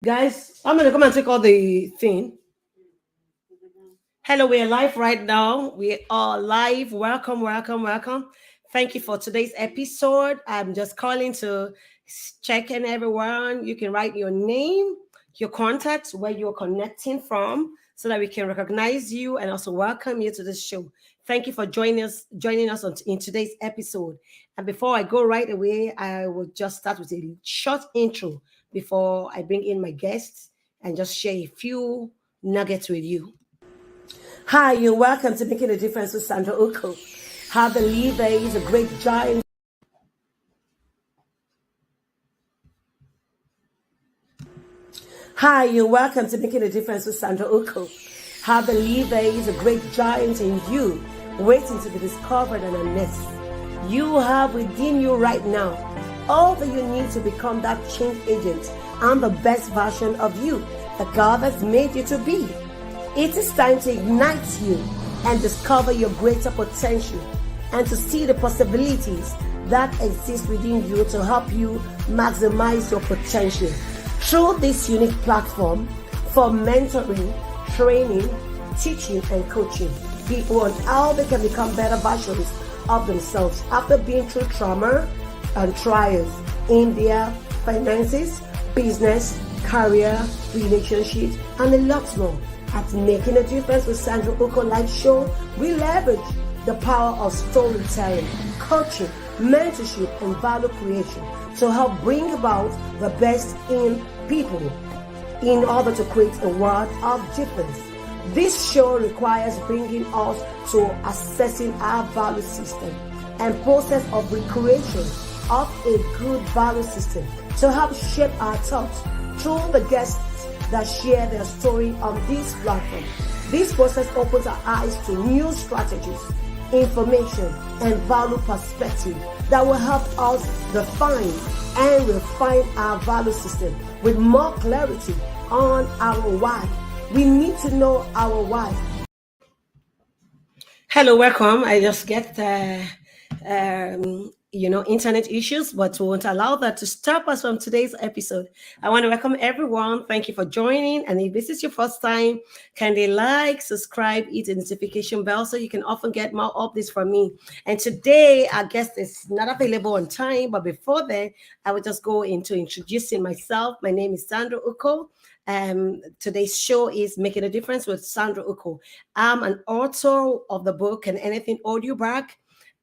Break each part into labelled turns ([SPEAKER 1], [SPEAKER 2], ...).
[SPEAKER 1] Guys, I'm gonna come and take all the thing. Hello, we're live right now. We are live. Welcome, welcome, welcome. Thank you for today's episode. I'm just calling to check in everyone. You can write your name, your contact, where you're connecting from, so that we can recognize you and also welcome you to this show. Thank you for joining us in today's episode. And before I go right away, I will just start with a short intro before I bring in my guests and just share a few nuggets with you. Hi, you're welcome to Making a Difference with Sandra Ukoh. How the leader is a great giant. Hi, you're welcome to Making a Difference with Sandra Ukoh. How the leader is a great giant in you, waiting to be discovered and unearthed. You have within you right now all that you need to become that change agent and the best version of you that God has made you to be. It is time to ignite you and discover your greater potential and to see the possibilities that exist within you to help you maximize your potential. Through this unique platform for mentoring, training, teaching, and coaching people on how they can become better versions of themselves after being through trauma and trials in their finances, business, career, relationships, and a lot more. At Making a Difference with Sandra Ukoh live show, we leverage the power of storytelling, coaching, mentorship, and value creation to help bring about the best in people in order to create a world of difference. This show requires bringing us to assessing our value system and process of recreation of a good value system to help shape our thoughts through the guests that share their story on this platform. This process opens our eyes to new strategies, information, and value perspective that will help us define and refine our value system with more clarity on our why. We need to know our why. Hello, welcome. I just get internet issues, but we won't allow that to stop us from today's episode. I want to welcome everyone. Thank you for joining. And if this is your first time, kindly like, subscribe, hit the notification bell so you can often get more updates from me. And today, our guest is not available on time, but before that, I will just go into introducing myself. My name is Sandra Ukoh. Today's show is Making a Difference with Sandra Ukoh. I'm an author of the book and anything audiobook.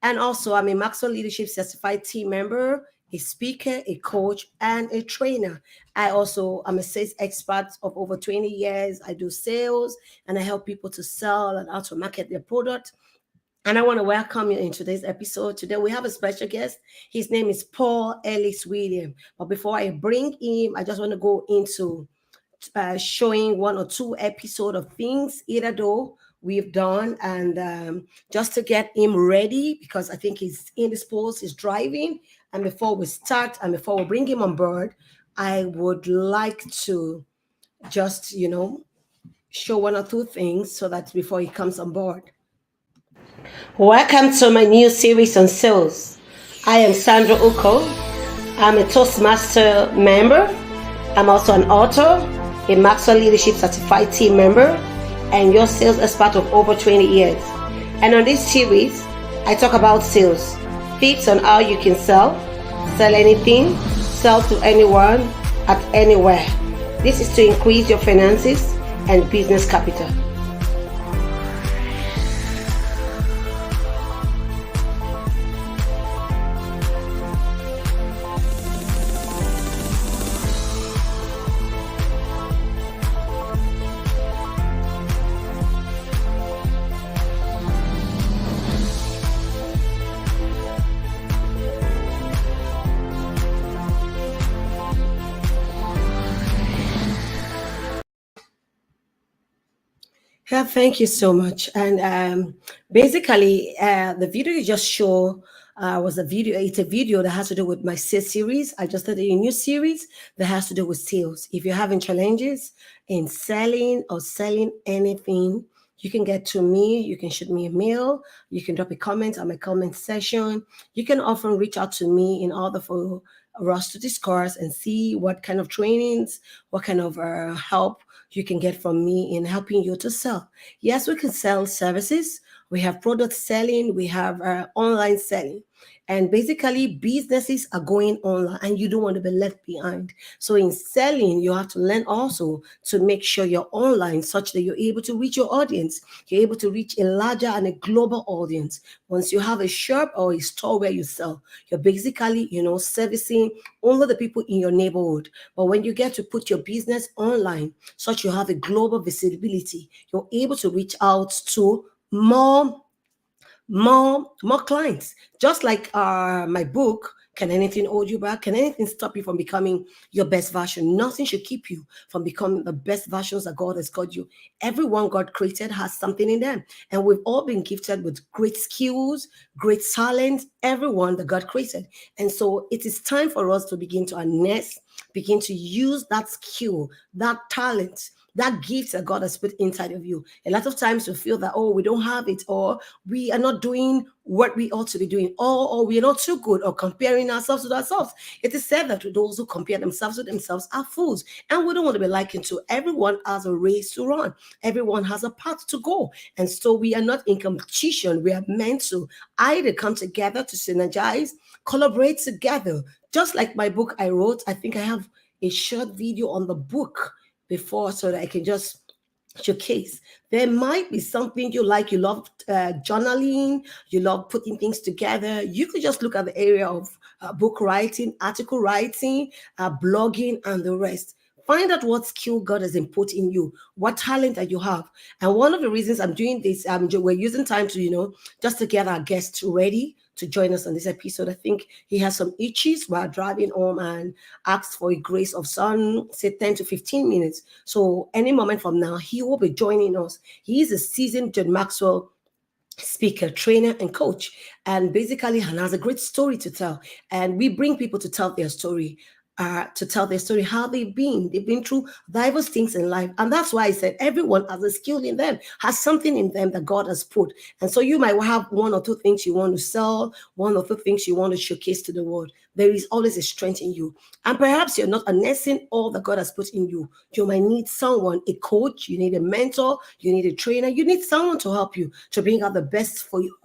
[SPEAKER 1] And also, I'm a Maxwell Leadership Certified team member, a speaker, a coach, and a trainer. I also am a sales expert of over 20 years. I do sales and I help people to sell and how to market their product. And I want to welcome you in today's episode. Today we have a special guest. His name is Paul Ellis William. But before I bring him, I just want to go into showing one or two episodes of things, either though we've done, and just to get him ready because I think he's indisposed, he's driving. And before we start and before we bring him on board, I would like to just, show one or two things so that before he comes on board. Welcome to my new series on sales. I am Sandra Ukoh. I'm a Toastmaster member. I'm also an author, a Maxwell Leadership Certified team member, and your sales expert of over 20 years. And on this series, I talk about sales, tips on how you can sell anything, sell to anyone, at anywhere. This is to increase your finances and business capital. Yeah, thank you so much. And basically, the video you just show was a video. It's a video that has to do with my sales series. I just started a new series that has to do with sales. If you're having challenges in selling anything, you can get to me. You can shoot me a mail. You can drop a comment on my comment section. You can often reach out to me in order for us to discuss and see what kind of trainings, what kind of help you can get from me in helping you to sell. Yes, we can sell services. We have product selling. We have online selling. And basically, businesses are going online and you don't want to be left behind. So, in selling, you have to learn also to make sure you're online such that you're able to reach your audience. You're able to reach a larger and a global audience. Once you have a shop or a store where you sell, you're basically, servicing only the people in your neighborhood. But when you get to put your business online, such you have a global visibility, you're able to reach out to more clients. Just like my book, Can Anything Hold You Back? Can anything stop you from becoming your best version? Nothing should keep you from becoming the best versions that God has got you. Everyone God created has something in them, and we've all been gifted with great skills, great talent, everyone that God created. And so it is time for us to begin to harness, begin to use that skill, that talent, that gift that God has put inside of you. A lot of times we feel that, oh, we don't have it, or we are not doing what we ought to be doing, or we are not too good, or comparing ourselves with ourselves. It is said that those who compare themselves with themselves are fools. And we don't want to be likened to. Everyone has a race to run, everyone has a path to go. And so we are not in competition. We are meant to either come together to synergize, collaborate together. Just like my book I wrote, I think I have a short video on the book before so that I can just showcase. There might be something you like. You love journaling, you love putting things together. You could just look at the area of book writing, article writing, blogging, and the rest. Find out what skill God has input in you, what talent that you have. And one of the reasons I'm doing this, we're using time to, just to get our guests ready to join us on this episode. I think he has some itches while driving home and asked for a grace of some, say 10 to 15 minutes. So any moment from now, he will be joining us. He is a seasoned John Maxwell speaker, trainer, and coach, and basically has a great story to tell. And we bring people to tell their story. How they've been through diverse things in life. And that's why I said everyone has a skill in them, has something in them that God has put. And so you might have one or two things you want to sell, one or two things you want to showcase to the world. There is always a strength in you. And perhaps you're not harnessing all that God has put in you. You might need someone, a coach, you need a mentor, you need a trainer, you need someone to help you to bring out the best for you,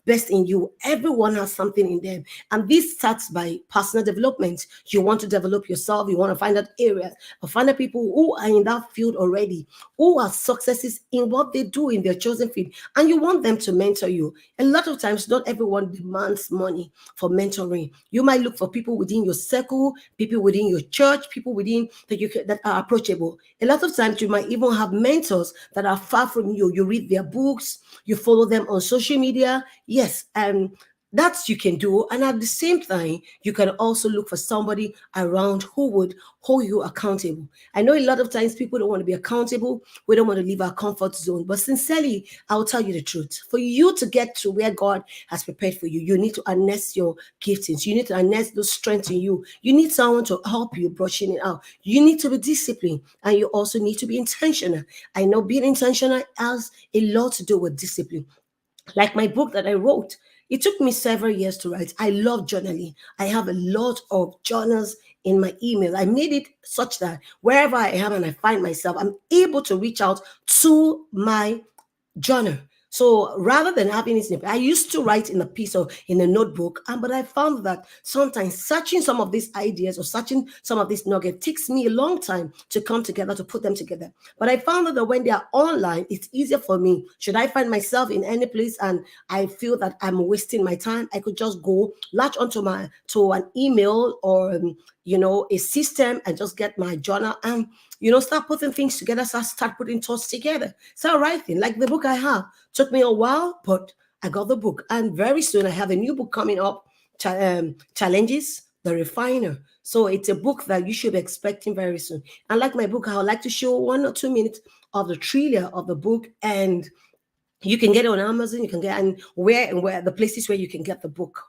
[SPEAKER 1] best in you. Everyone has something in them. And this starts by personal development. You want to develop yourself, you want to find out areas, or find out people who are in that field already, who are successes in what they do in their chosen field, and you want them to mentor you. A lot of times, not everyone demands money for mentoring. You might look for people within your circle, people within your church, people within that are approachable. A lot of times, you might even have mentors that are far from you. You read their books, you follow them on social media. Yes, and that's you can do. And at the same time, you can also look for somebody around who would hold you accountable. I know a lot of times people don't want to be accountable. We don't want to leave our comfort zone. But sincerely, I'll tell you the truth. For you to get to where God has prepared for you, you need to harness your giftings. You need to harness those strengths in you. You need someone to help you brushing it out. You need to be disciplined, and you also need to be intentional. I know being intentional has a lot to do with discipline. Like my book that I wrote, it took me several years to write. I love journaling. I have a lot of journals in my email. I made it such that wherever I am and I find myself, I'm able to reach out to my journal. So rather than having it, I used to write in a piece of in a notebook, but I found that sometimes searching some of these ideas or searching some of these nuggets takes me a long time to come together to put them together. But I found that when they are online, it's easier for me. Should I find myself in any place and I feel that I'm wasting my time, I could just go latch onto my to an email or a system and just get my journal and start putting things together. So I start putting thoughts together. So writing, like the book I have, took me a while, but I got the book. And very soon I have a new book coming up, Challenges, The Refiner. So it's a book that you should be expecting very soon. And like my book, I would like to show 1 or 2 minutes of the trailer of the book, and you can get it on Amazon. You can get and where the places where you can get the book.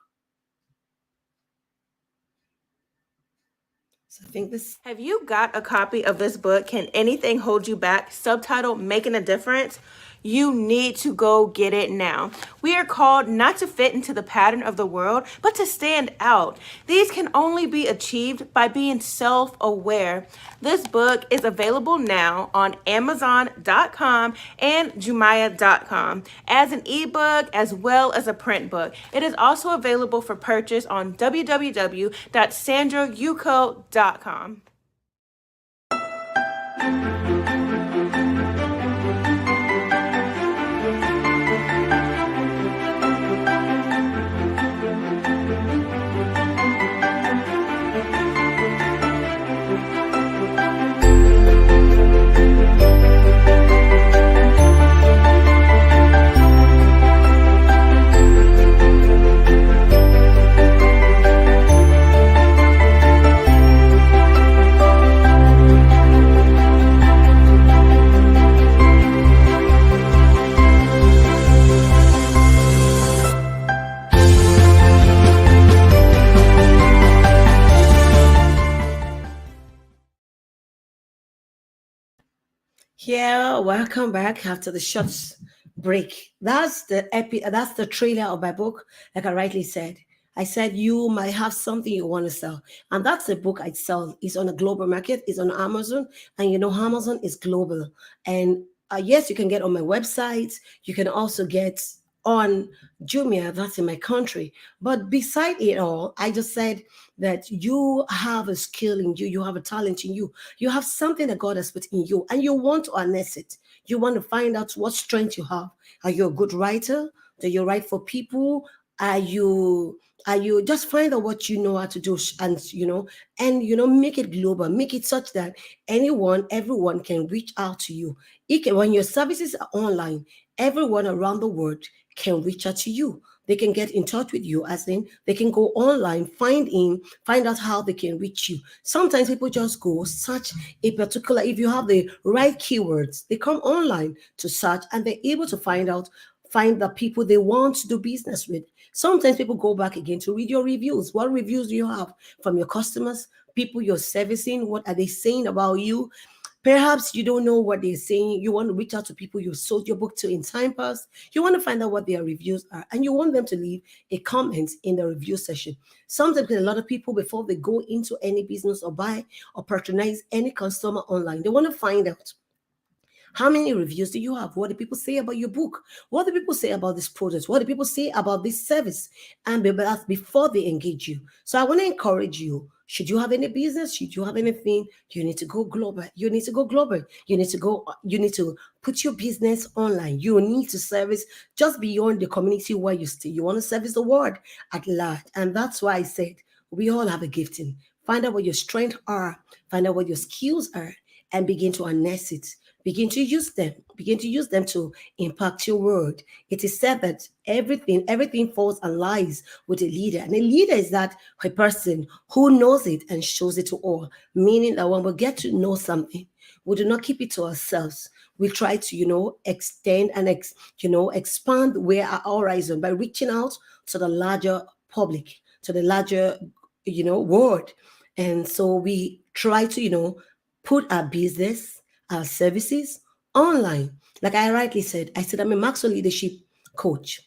[SPEAKER 1] So I think this.
[SPEAKER 2] Have you got a copy of this book, Can Anything Hold You Back? Subtitle, Making a Difference. you need to go get it now. We are called not to fit into the pattern of the world, but to stand out. These can only be achieved by being self aware. This book is available now on Amazon.com and Jumaya.com as an ebook as well as a print book. It is also available for purchase on www.sandraukoh.com.
[SPEAKER 1] Yeah, welcome back after the short break. That's the trailer of my book. Like I rightly said, I said you might have something you want to sell, and that's the book I sell. It's on a global market. It's on Amazon, and you know Amazon is global. And yes, you can get on my website. You can also get on Jumia. That's in my country. But beside it all, I just said that you have a skill in you. You have a talent in you. You have something that God has put in you, and you want to harness it. You want to find out what strength you have. Are you a good writer? Do you write for people? Are you just find out what you know how to do, and make it global, make it such that everyone can reach out to you. When your services are online, everyone around the world can reach out to you. They can get in touch with you, as in they can go online, find out how they can reach you. Sometimes people just go search a particular, if you have the right keywords, they come online to search and they're able to find the people they want to do business with. Sometimes people go back again to read your reviews. What reviews do you have from your customers, people you're servicing? What are they saying about you? Perhaps you don't know what they're saying. You want to reach out to people you sold your book to in time past. You want to find out what their reviews are, and you want them to leave a comment in the review session. Sometimes a lot of people, before they go into any business or buy or patronize any customer online, they want to find out how many reviews do you have? What do people say about your book? What do people say about this product? What do people say about this service? And that's before they engage you. So I want to encourage you. Should you have any business? Should you have anything? You need to go global. You need to go global. You need to put your business online. You need to service just beyond the community where you stay. You want to service the world at large. And that's why I said we all have a gifting. Find out what your strengths are, find out what your skills are, and begin to harness it. Begin to use them. Begin to use them to impact your world. It is said that everything falls and lies with a leader. And a leader is that a person who knows it and shows it to all. Meaning that when we get to know something, we do not keep it to ourselves. We try to, extend and expand where our horizon by reaching out to the larger public, to the larger, world. And so we try to, put our business, our services online. Like I rightly said, I said I'm a Maxwell leadership coach.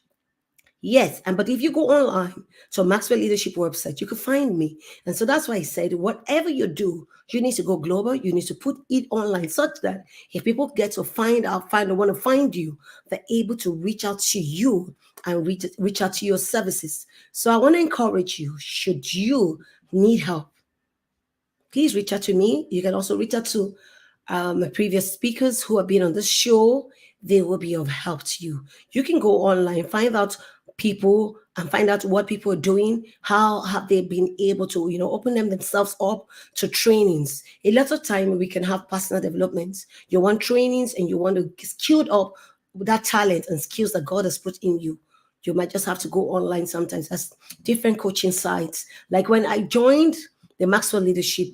[SPEAKER 1] Yes, and but if you go online to Maxwell Leadership website, you can find me. And so that's why I said whatever you do, you need to go global. You need to put it online such that if people get to want to find you, they're able to reach out to you and reach out to your services. So I want to encourage you, should you need help, please reach out to me. You can also reach out to my previous speakers who have been on this show. They will be of help to you. You can go online, find out people and find out what people are doing. How have they been able to, open themselves up to trainings? A lot of time we can have personal development. You want trainings and you want to get skilled up with that talent and skills that God has put in you. You might just have to go online sometimes. That's different coaching sites. Like when I joined the Maxwell Leadership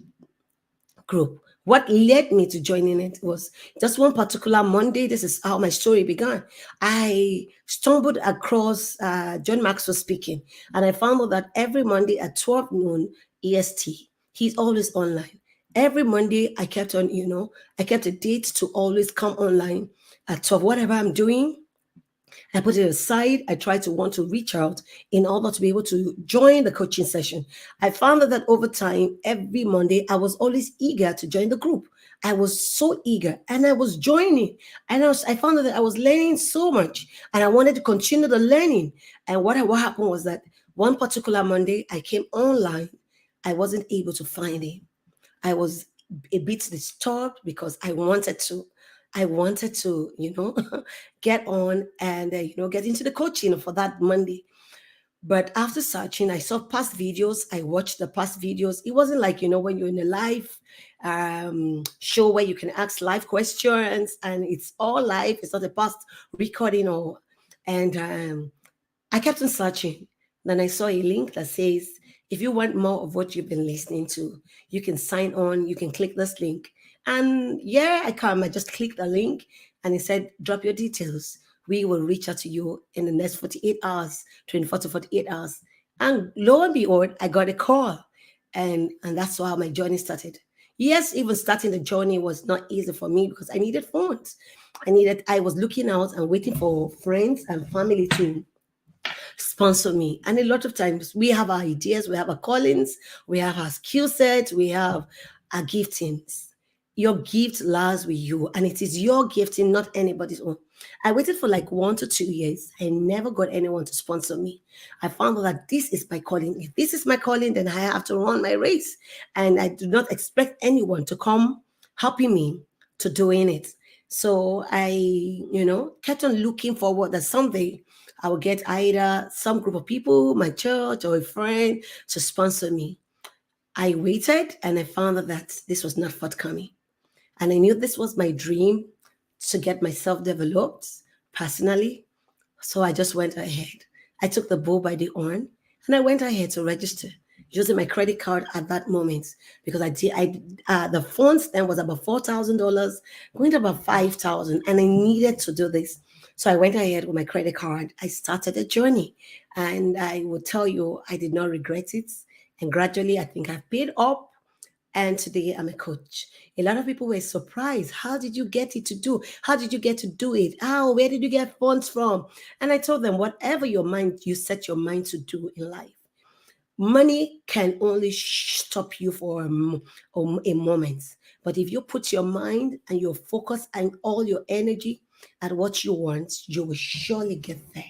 [SPEAKER 1] group, what led me to joining it was just one particular Monday. This is how my story began. I stumbled across John Maxwell speaking, and I found out that every Monday at 12 noon EST, he's always online. Every Monday, I kept on, I kept a date to always come online at 12. Whatever I'm doing, I put it aside. I try to want to reach out in order to be able to join the coaching session. I found that over time, every Monday, I was always eager to join the group. I was so eager and I was joining. And I found that I was learning so much and I wanted to continue the learning. And what happened was that one particular Monday, I came online. I wasn't able to find it. I was a bit disturbed because I wanted to, get on and, get into the coaching for that Monday. But after searching, I saw past videos. I watched the past videos. It wasn't like, when you're in a live show where you can ask live questions and it's all live. It's not a past recording and I kept on searching. Then I saw a link that says, if you want more of what you've been listening to, you can sign on, you can click this link. And yeah, I just clicked the link and it said, drop your details. We will reach out to you in the next 48 hours, 24 to 48 hours. And lo and behold, I got a call. And that's how my journey started. Yes, even starting the journey was not easy for me because I needed funds. I was looking out and waiting for friends and family to sponsor me. And a lot of times we have our ideas, we have our callings, we have our skill sets, we have our giftings. Your gift lies with you, and it is your gifting, not anybody's own. I waited for like 1 to 2 years. I never got anyone to sponsor me. I found out that this is my calling. If this is my calling, then I have to run my race. And I do not expect anyone to come helping me to doing it. So I, kept on looking forward that someday I will get either some group of people, my church, or a friend to sponsor me. I waited and I found out that this was not forthcoming. And I knew this was my dream to get myself developed personally. So I just went ahead. I took the bull by the horn and I went ahead to register using my credit card at that moment because the funds then was about $4,000, going to about 5,000, and I needed to do this. So I went ahead with my credit card. I started a journey, and I will tell you, I did not regret it. And gradually, I think I've paid up and today I'm a coach. A lot of people were surprised. How did you get it to do? How did you get to do it? How? Where did you get funds from? And I told them, whatever you set your mind to do in life, money can only stop you for a moment. But if you put your mind and your focus and all your energy at what you want, you will surely get there.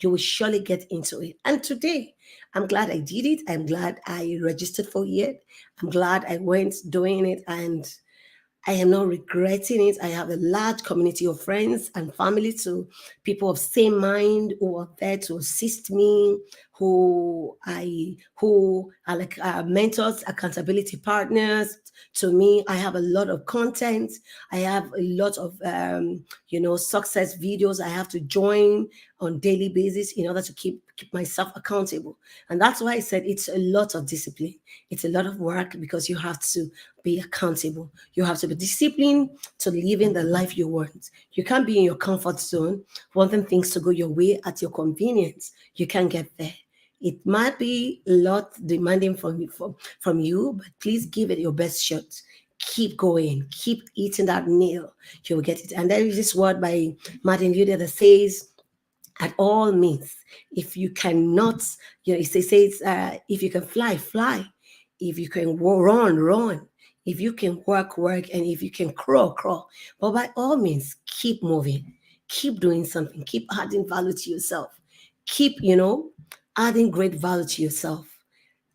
[SPEAKER 1] You will surely get into it. And today, I'm glad I did it. I'm glad I registered for it. I'm glad I went doing it, and I am not regretting it. I have a large community of friends and family, to people of same mind who are there to assist me, who are like mentors, accountability partners to me. I have a lot of content. I have a lot of success videos I have to join on daily basis in order to keep myself accountable. And that's why I said it's a lot of discipline. It's a lot of work because you have to be accountable. You have to be disciplined to live in the life you want. You can't be in your comfort zone, wanting things to go your way at your convenience. You can't get there. It might be a lot demanding from you, but please give it your best shot. Keep going. Keep eating that meal. You'll get it. And there is this word by Martin Luther that says, at all means, if you cannot, it says, if you can fly, fly. If you can run, run. If you can work, work. And if you can crawl, crawl. But by all means, keep moving. Keep doing something. Keep adding value to yourself. Keep, adding great value to yourself.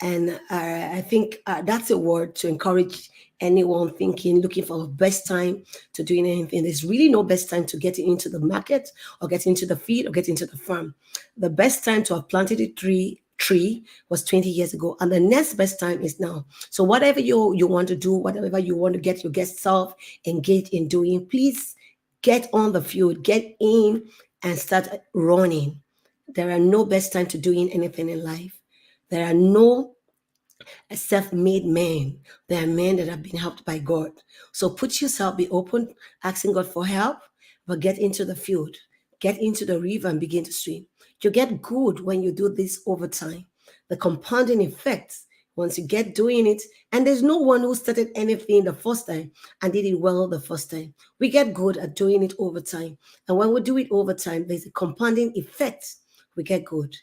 [SPEAKER 1] And I think that's a word to encourage anyone looking for the best time to doing anything. There's really no best time to get into the market or get into the field or get into the farm. The best time to have planted a tree was 20 years ago, and the next best time is now. So whatever you want to do, whatever you want to get your guest self engaged in doing, please get on the field, get in and start running. There are no best time to doing anything in life. There are no self-made men. There are men that have been helped by God. So put yourself, be open, asking God for help, but get into the field, get into the river and begin to swim. You get good when you do this over time. The compounding effects Once you get doing it, and there's no one who started anything the first time and did it well the first time. We get good at doing it over time. And when we do it over time, there's a compounding effect. We get good.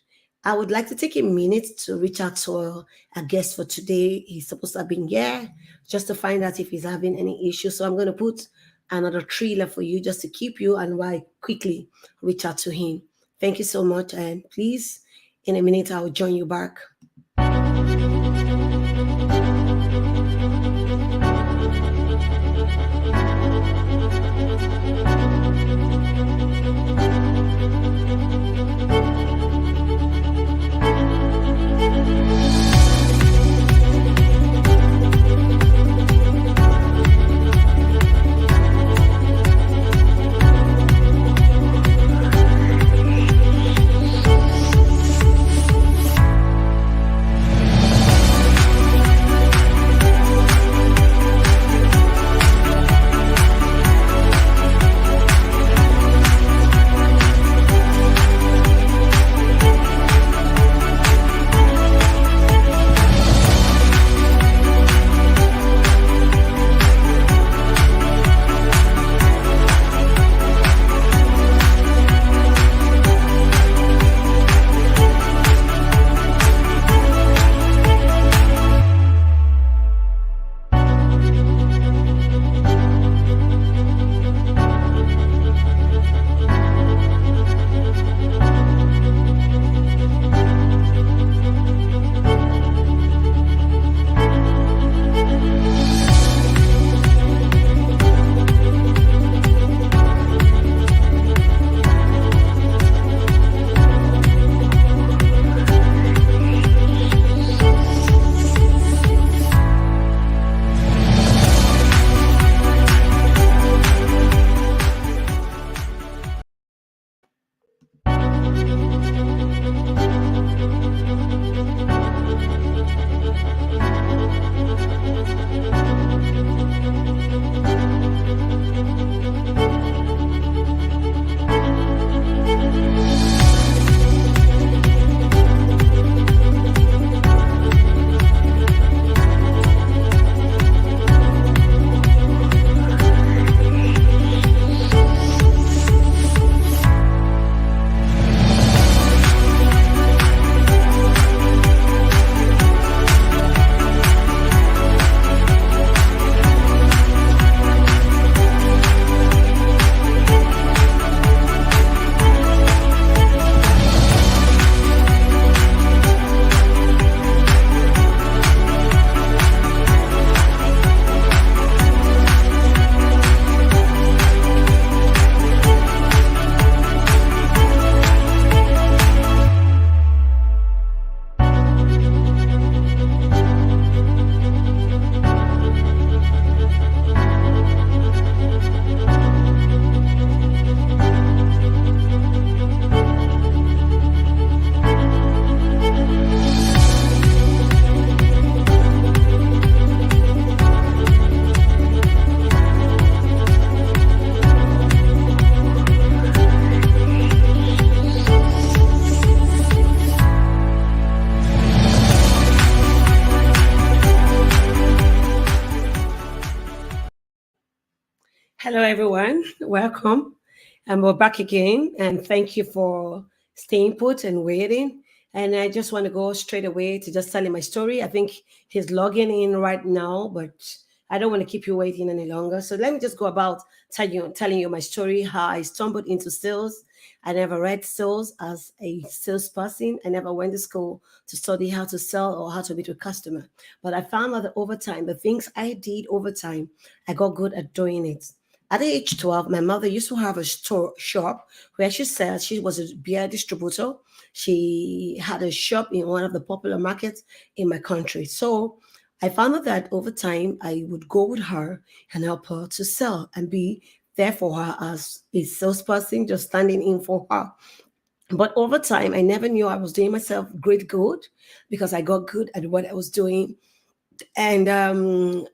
[SPEAKER 1] I would like to take a minute to reach out to our guest for today. He's supposed to have been here just to find out if he's having any issues. So I'm going to put another trailer for you just to keep you and why quickly reach out to him. Thank you so much. And please, in a minute, I'll join you back. Hello, everyone. Welcome. And we're back again. And thank you for staying put and waiting. And I just want to go straight away to just telling my story. I think he's logging in right now, but I don't want to keep you waiting any longer. So let me just go about telling you my story, how I stumbled into sales. I never read sales as a salesperson. I never went to school to study how to sell or how to meet a customer. But I found out that over time, the things I did over time, I got good at doing it. At age 12, my mother used to have a store shop where she said she was a beer distributor. She had a shop in one of the popular markets in my country. So I found out that over time, I would go with her and help her to sell and be there for her as a salesperson, just standing in for her. But over time, I never knew I was doing myself great good because I got good at what I was doing. And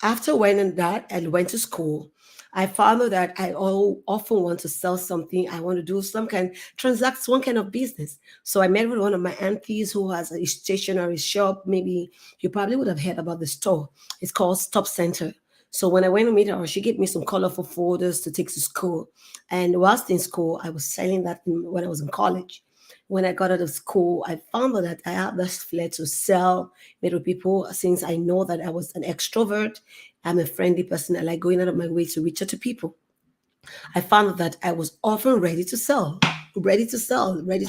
[SPEAKER 1] After winning that and went to school, I found out that often want to sell something. I want to do some kind, transact one kind of business. So I met with one of my aunties who has a stationery shop. Maybe you probably would have heard about the store. It's called Stop Center. So when I went to meet her, she gave me some colorful folders to take to school. And whilst in school, I was selling that when I was in college. When I got out of school, I found out that I had this flair to sell, meet with people, since I know that I was an extrovert. I'm a friendly person. I like going out of my way to reach out to people. I found that I was often ready to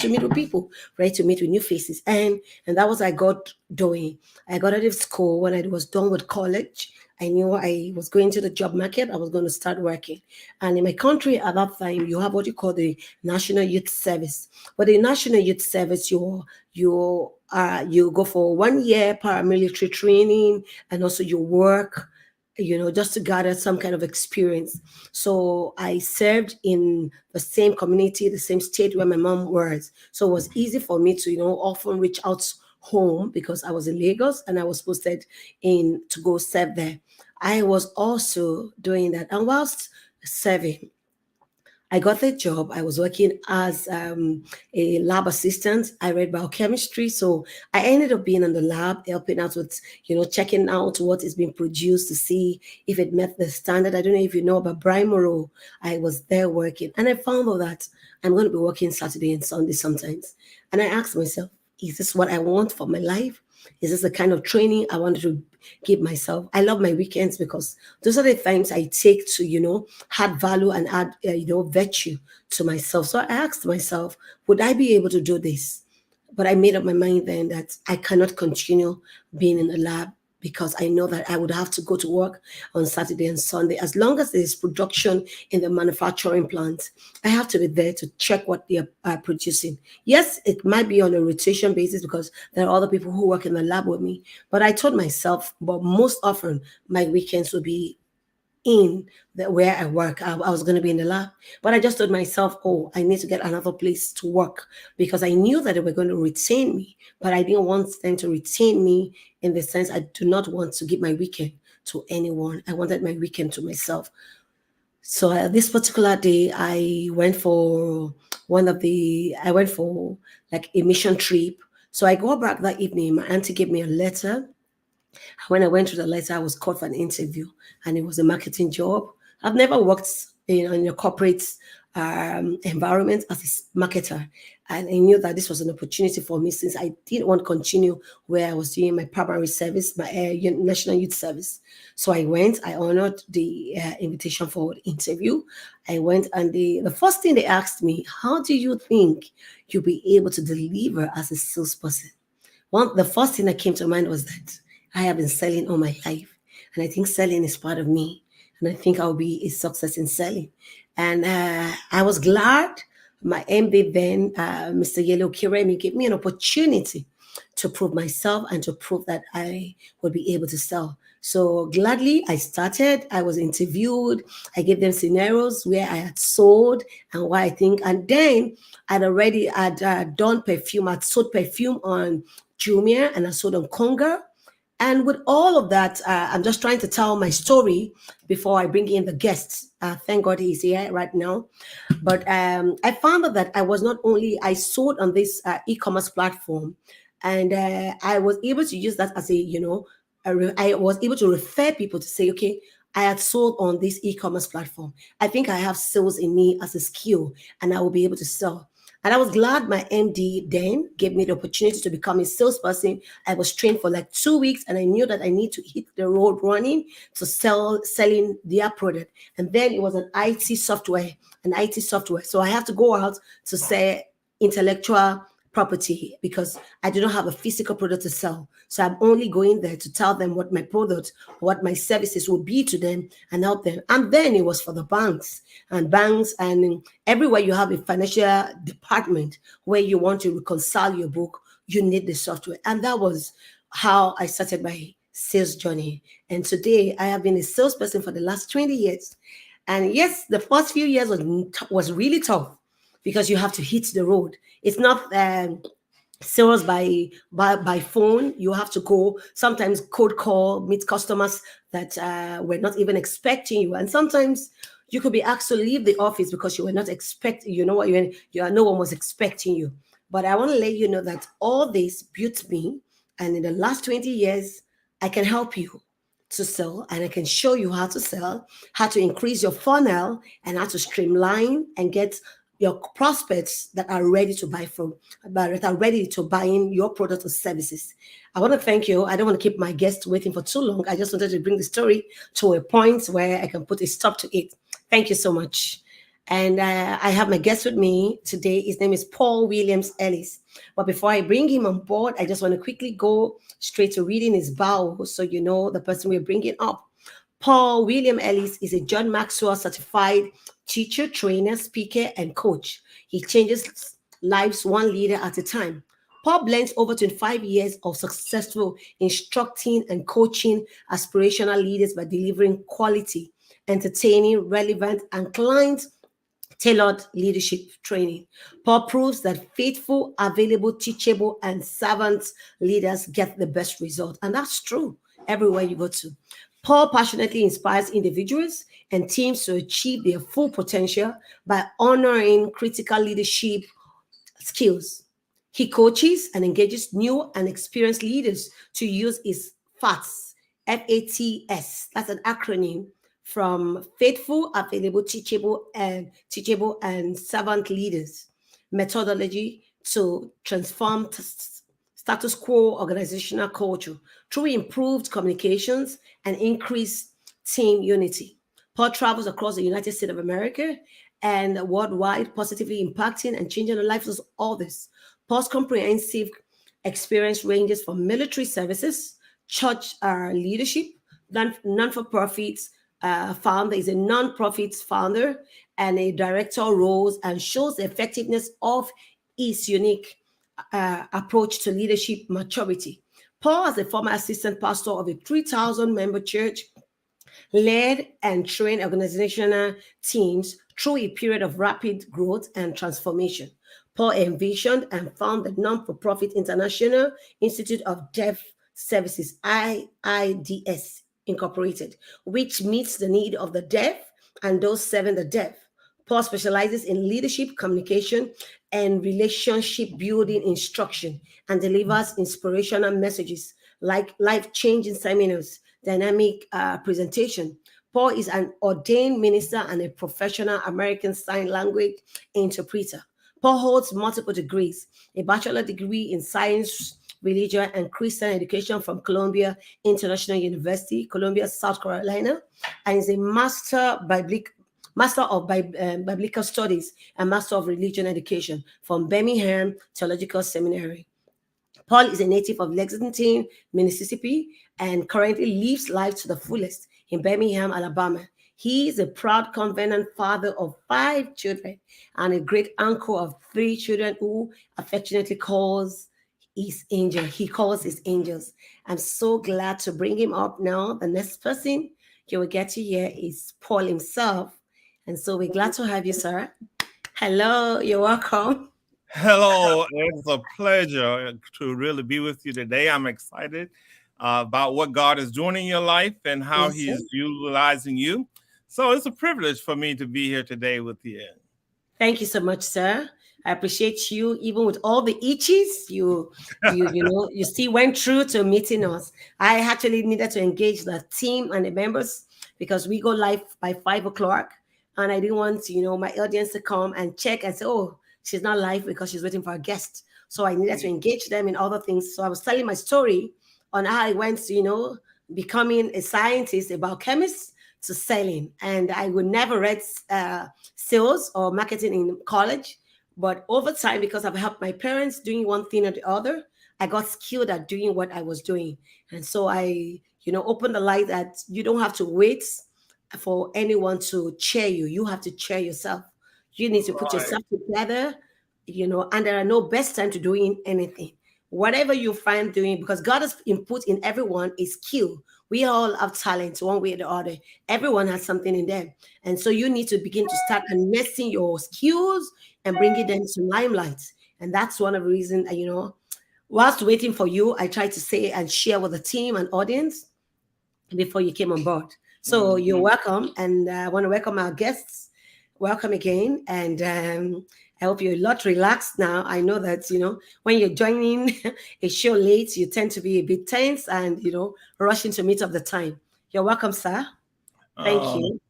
[SPEAKER 1] meet with people, ready to meet with new faces. And that was I got doing. I got out of school when I was done with college. I knew I was going to the job market. I was going to start working. And in my country at that time, you have what you call the National Youth Service. But the National Youth Service, you go for 1 year paramilitary training, and also you work, just to gather some kind of experience. So I served in the same community, the same state where my mom was. So it was easy for me to, often reach out home because I was in Lagos and I was posted in to go serve there. I was also doing that. And whilst serving, I got the job. I was working as a lab assistant. I read biochemistry, so I ended up being in the lab, helping out with, checking out what is being produced to see if it met the standard. I don't know if you know about Brimoro. I was there working, and I found out that I'm going to be working Saturday and Sunday sometimes. And I asked myself, is this what I want for my life? Is this the kind of training I wanted to give myself? I love my weekends because those are the times I take to, add value and add, virtue to myself. So I asked myself, would I be able to do this? But I made up my mind then that I cannot continue being in the lab because I know that I would have to go to work on Saturday and Sunday. As long as there's production in the manufacturing plant, I have to be there to check what they are producing. Yes, it might be on a rotation basis because there are other people who work in the lab with me. But I told myself, but most often my weekends will be in where I work. I was going to be in the lab, but I just told myself, oh, I need to get another place to work because I knew that they were going to retain me, but I didn't want them to retain me in the sense I do not want to give my weekend to anyone. I wanted my weekend to myself. So this particular day, I went for like a mission trip. So I go back that evening. My auntie gave me a letter. When I went to the letter, I was called for an interview, and it was a marketing job. I've never worked in a corporate environment as a marketer, and I knew that this was an opportunity for me since I didn't want to continue where I was doing my primary service, my national youth service. So I went. I honored the invitation for the interview. I went, and the first thing they asked me, "How do you think you'll be able to deliver as a salesperson?" The first thing that came to mind was that I have been selling all my life, and I think selling is part of me, and I think I'll be a success in selling. And I was glad my MD then, Mr. Yellow Kiremi, gave me an opportunity to prove myself and to prove that I would be able to sell. So gladly, I started. I was interviewed. I gave them scenarios where I had sold and why I think. And then I'd done perfume. I'd sold perfume on Jumia and I sold on Conga. And with all of that, I'm just trying to tell my story before I bring in the guests. Thank God he's here right now. But I found out that I sold on this e-commerce platform, and I was able to use that as I was able to refer people to say, okay, I had sold on this e-commerce platform. I think I have sales in me as a skill, and I will be able to sell. And I was glad my MD then gave me the opportunity to become a salesperson. I was trained for like 2 weeks, and I knew that I need to hit the road running to selling their product. And then it was an IT software. So I have to go out to sell intellectual property because I do not have a physical product to sell. So I'm only going there to tell them what my product, what my services will be to them and help them. And then it was for the banks and everywhere you have a financial department where you want to reconcile your book, you need the software. And that was how I started my sales journey. And today I have been a salesperson for the last 20 years. And yes, the first few years was really tough because you have to hit the road. It's not sales by phone. You have to go sometimes cold call, meet customers that were not even expecting you, and sometimes you could be asked to leave the office because you were not expecting. You know what you are. No one was expecting you. But I want to let you know that all this built me, and in the last 20 years, I can help you to sell, and I can show you how to sell, how to increase your funnel, and how to streamline and get your prospects that are ready to buy from, that are ready to buy in your product or services. I want to thank you. I don't want to keep my guests waiting for too long. I just wanted to bring the story to a point where I can put a stop to it. Thank you so much. And I have my guest with me today. His name is Paul Williams Ellis. But before I bring him on board, I just want to quickly go straight to reading his bio so you know the person we're bringing up. Paul William Ellis is a John Maxwell certified teacher, trainer, speaker, and coach. He changes lives one leader at a time. Paul blends over 25 years of successful instructing and coaching aspirational leaders by delivering quality, entertaining, relevant, and client tailored leadership training. Paul proves that faithful, available, teachable, and servant leaders get the best result. And that's true everywhere you go to. Paul passionately inspires individuals and teams to achieve their full potential by honoring critical leadership skills. He coaches and engages new and experienced leaders to use his FATS, FATS. That's an acronym from faithful, available, teachable and servant leaders methodology to transform status quo organizational culture through improved communications and increased team unity. Paul travels across the United States of America and worldwide, positively impacting and changing the lives of others. Paul's comprehensive experience ranges from military services, church leadership, non-for-profits founder, is a non-profits founder and a director roles, and shows the effectiveness of his unique approach to leadership maturity. Paul, as a former assistant pastor of a 3,000 member church, led and trained organizational teams through a period of rapid growth and transformation. Paul envisioned and founded the non-for-profit International Institute of Deaf Services, IIDS Incorporated, which meets the need of the deaf and those serving the deaf. Paul specializes in leadership, communication, and relationship building instruction and delivers inspirational messages like life changing seminars, dynamic presentation. Paul is an ordained minister and a professional American Sign Language interpreter. Paul holds multiple degrees, a bachelor degree in science, religion, and Christian education from Columbia International University, Columbia, South Carolina, and is a Master of Biblical Studies and Master of Religion Education from Birmingham Theological Seminary. Paul is a native of Lexington, Mississippi, and currently lives life to the fullest in Birmingham, Alabama. He is a proud covenant father of 5 children and a great uncle of 3 children who affectionately calls his angel. He calls his angels. I'm so glad to bring him up now. The next person you will get to hear is Paul himself. And so we're glad to have you, sir. Hello, you're welcome.
[SPEAKER 3] Hello, it's a pleasure to really be with you today. I'm excited about what God is doing in your life and how
[SPEAKER 1] Yes, sir.
[SPEAKER 3] He's utilizing you. So it's a privilege for me to be here today with you.
[SPEAKER 1] Thank you so much, sir. I appreciate you, even with all the itches you still went through to meeting us. I actually needed to engage the team and the members because we go live by 5 o'clock, and I didn't want my audience to come and check and say, "Oh, she's not live because she's waiting for a guest." So I needed to engage them in other things. So I was telling my story on how I went, becoming a scientist, a biochemist, to selling, and I would never read sales or marketing in college. But over time, because I've helped my parents doing one thing or the other, I got skilled at doing what I was doing. And so I, opened the light that you don't have to wait for anyone to cheer you. You have to cheer yourself. You need to put
[SPEAKER 3] Right,
[SPEAKER 1] yourself together, and there are no best time to doing anything. Whatever you find doing, because God has input in everyone is skill. We all have talent one way or the other. Everyone has something in them. And so you need to begin to start harnessing your skills and bringing them to limelight. And that's one of the reasons, Whilst waiting for you, I tried to say and share with the team and audience before you came on board. So you're welcome, and I want to welcome our guests. Welcome again, and I hope you're a lot relaxed now. I know that when you're joining a show late, you tend to be a bit tense and rushing to meet up the time. You're welcome, sir. Thank
[SPEAKER 3] Oh,
[SPEAKER 1] you.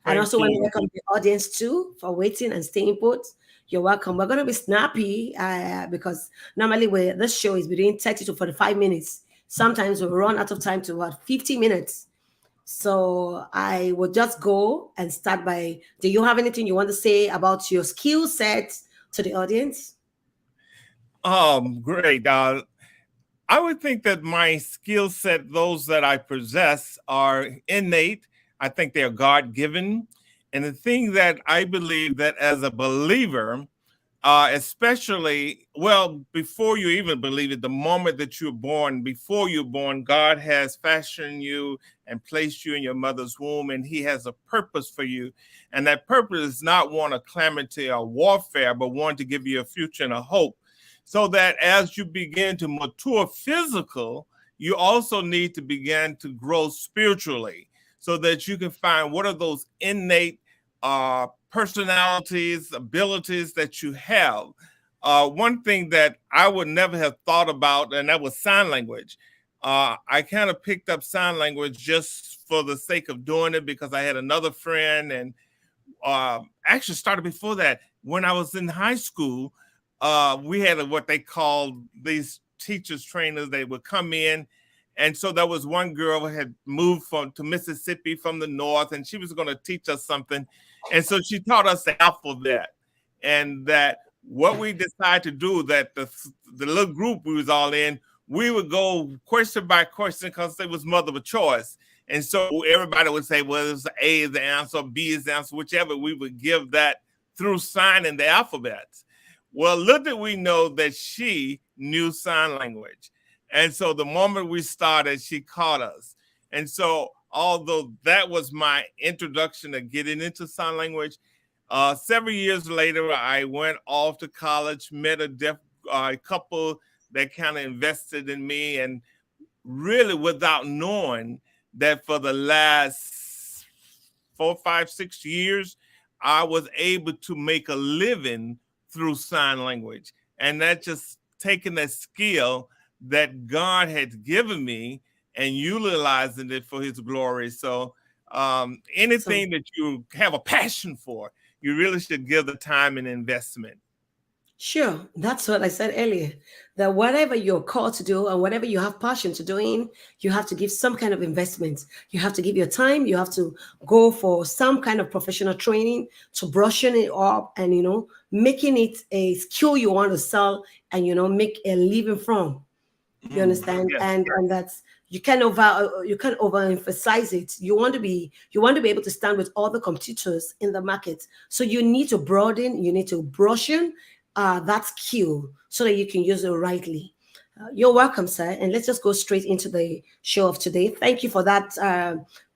[SPEAKER 1] And
[SPEAKER 3] thank
[SPEAKER 1] also want to
[SPEAKER 3] you.
[SPEAKER 1] welcome the audience too for waiting and staying put. You're welcome. We're going to be snappy because normally this show is between 30 to 45 minutes. Sometimes we run out of time to about 50 minutes. So I will just go and start by, do you have anything you want to say about your skill set to the audience?
[SPEAKER 3] Great. I would think that my skill set, those that I possess, are innate. I think they are God given. And the thing that I believe that as a believer, especially, well, before you even believe it, the moment that you're born, before you're born, God has fashioned you and placed you in your mother's womb, and He has a purpose for you. And that purpose is not one of calamity or warfare, but one to give you a future and a hope. So that as you begin to mature physical, you also need to begin to grow spiritually so that you can find what are those innate personalities, abilities that you have. One thing that I would never have thought about, and that was sign language. I kind of picked up sign language just for the sake of doing it because I had another friend, and actually started before that. When I was in high school, we had what they called these teachers trainers. They would come in, and so there was one girl who had moved to Mississippi from the north, and she was going to teach us something. And so she taught us the alphabet, and that what we decided to do, that the little group we was all in, we would go question by question because it was multiple choice. And so everybody would say, well, it's A is the answer, B is the answer, whichever. We would give that through signing the alphabets. Well, little did we know that she knew sign language. And so the moment we started, she caught us. And so although that was my introduction to getting into sign language, several years later, I went off to college, met a couple that kind of invested in me, and really without knowing that for the last 4, 5, 6 years, I was able to make a living through sign language. And that just taking that skill that God had given me and utilizing it for His glory. So anything that you have a passion for, you really should give the time and investment.
[SPEAKER 1] Sure, that's what I said earlier. That whatever you're called to do and whatever you have passion to doing, you have to give some kind of investment. You have to give your time. You have to go for some kind of professional training to brushing it up and making it a skill you want to sell and make a living from. You understand?
[SPEAKER 3] Yes.
[SPEAKER 1] And that's you can't overemphasize it. You want to be able to stand with all the competitors in the market. So you need to broaden, you need to brush in that skill so that you can use it rightly. You're welcome, sir. And let's just go straight into the show of today. Thank you for that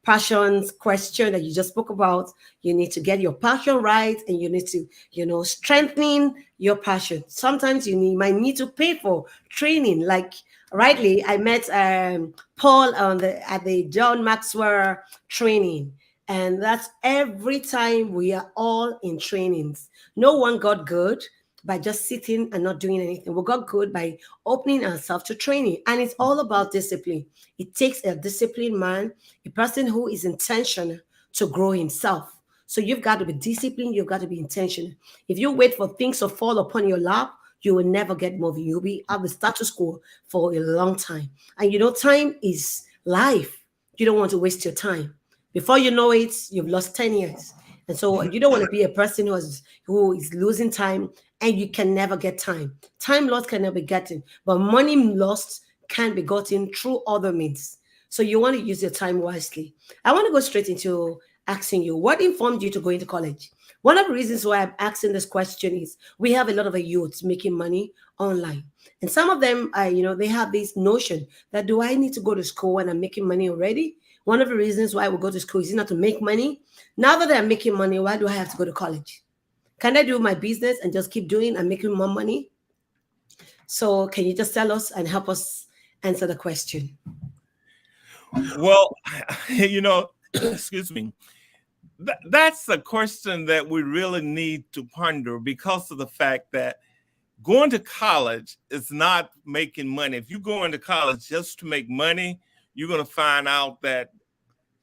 [SPEAKER 1] passions question that you just spoke about. You need to get your passion right, and you need to, strengthen your passion. Sometimes might need to pay for training. Like rightly, I met Paul at the John Maxwell training. And that's every time we are all in trainings. No one got good by just sitting and not doing anything. We got good by opening ourselves to training. And it's all about discipline. It takes a disciplined man, a person who is intentional to grow himself. So you've got to be disciplined. You've got to be intentional. If you wait for things to fall upon your lap, you will never get moving. You'll be at the status quo for a long time. And time is life. You don't want to waste your time. Before you know it, you've lost 10 years. And so you don't want to be a person who is losing time, and you can never get time. Time lost can never be gotten, but money lost can be gotten through other means. So you want to use your time wisely. I want to go straight into asking you, what informed you to go into college? One of the reasons why I'm asking this question is we have a lot of youths making money online. And some of them, they have this notion that, do I need to go to school when I'm making money already? One of the reasons why we go to school is not to make money. Now that I'm making money, why do I have to go to college? Can I do my business and just keep doing and making more money? So can you just tell us and help us answer the question?
[SPEAKER 3] Well, excuse me. That's a question that we really need to ponder because of the fact that going to college is not making money. If you go into college just to make money, you're going to find out that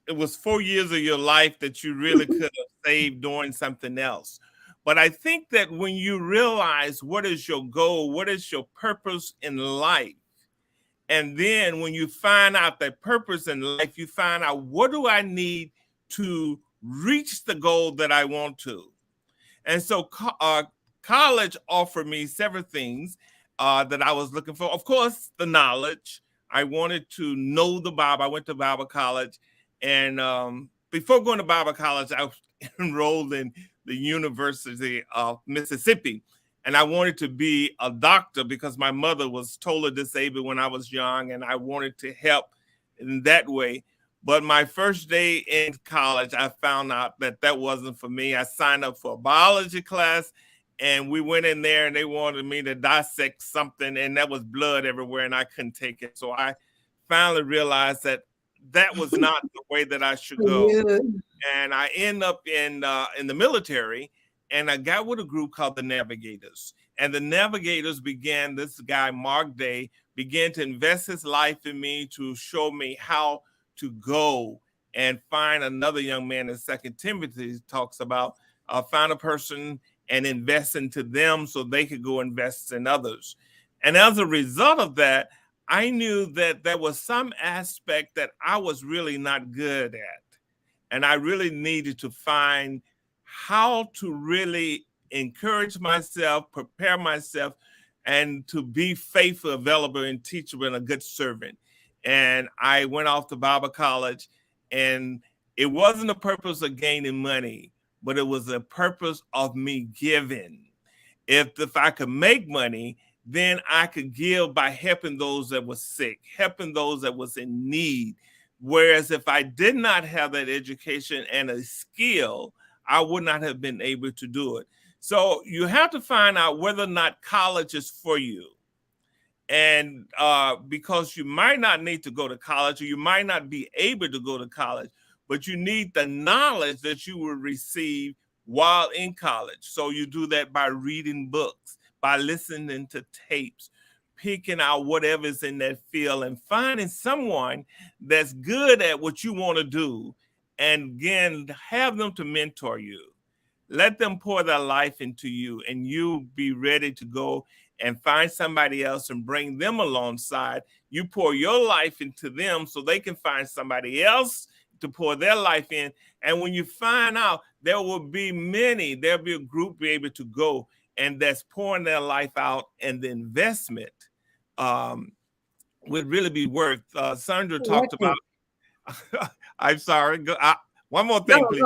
[SPEAKER 3] it was 4 years of your life that you really could have saved doing something else. But I think that when you realize what is your goal, what is your purpose in life, and then when you find out that purpose in life, you find out what do I need to reach the goal that I want to. And so college offered me several things that I was looking for. Of course, the knowledge. I wanted to know the Bible. I went to Bible college. And before going to Bible college, I was enrolled in the University of Mississippi. And I wanted to be a doctor because my mother was totally disabled when I was young, and I wanted to help in that way. But my first day in college, I found out that that wasn't for me. I signed up for a biology class, and we went in there, and they wanted me to dissect something, and there was blood everywhere, and I couldn't take it. So I finally realized that that was not the way that I should go.
[SPEAKER 1] Yeah.
[SPEAKER 3] And I end up in the military, and I got with a group called the Navigators. And the Navigators began, this guy, Mark Day, began to invest his life in me to show me how to go and find another young man in Second Timothy talks about, find a person and invest into them so they could go invest in others. And as a result of that, I knew that there was some aspect that I was really not good at. And I really needed to find how to really encourage myself, prepare myself, and to be faithful, available, and teachable, and a good servant. And I went off to Bible college, and it wasn't a purpose of gaining money, but it was a purpose of me giving. If I could make money, then I could give by helping those that were sick, helping those that was in need. Whereas if I did not have that education and a skill, I would not have been able to do it. So you have to find out whether or not college is for you. And because you might not need to go to college, or you might not be able to go to college, but you need the knowledge that you will receive while in college. So you do that by reading books, by listening to tapes, picking out whatever's in that field, and finding someone that's good at what you want to do, and again, have them to mentor you. Let them pour their life into you, and you be ready to go and find somebody else and bring them alongside. You pour your life into them so they can find somebody else to pour their life in. And when you find out, there will be many, there'll be a group be able to go, and that's pouring their life out, and the investment would really be worth. Sandra talked about, I'm sorry, one more thing, please.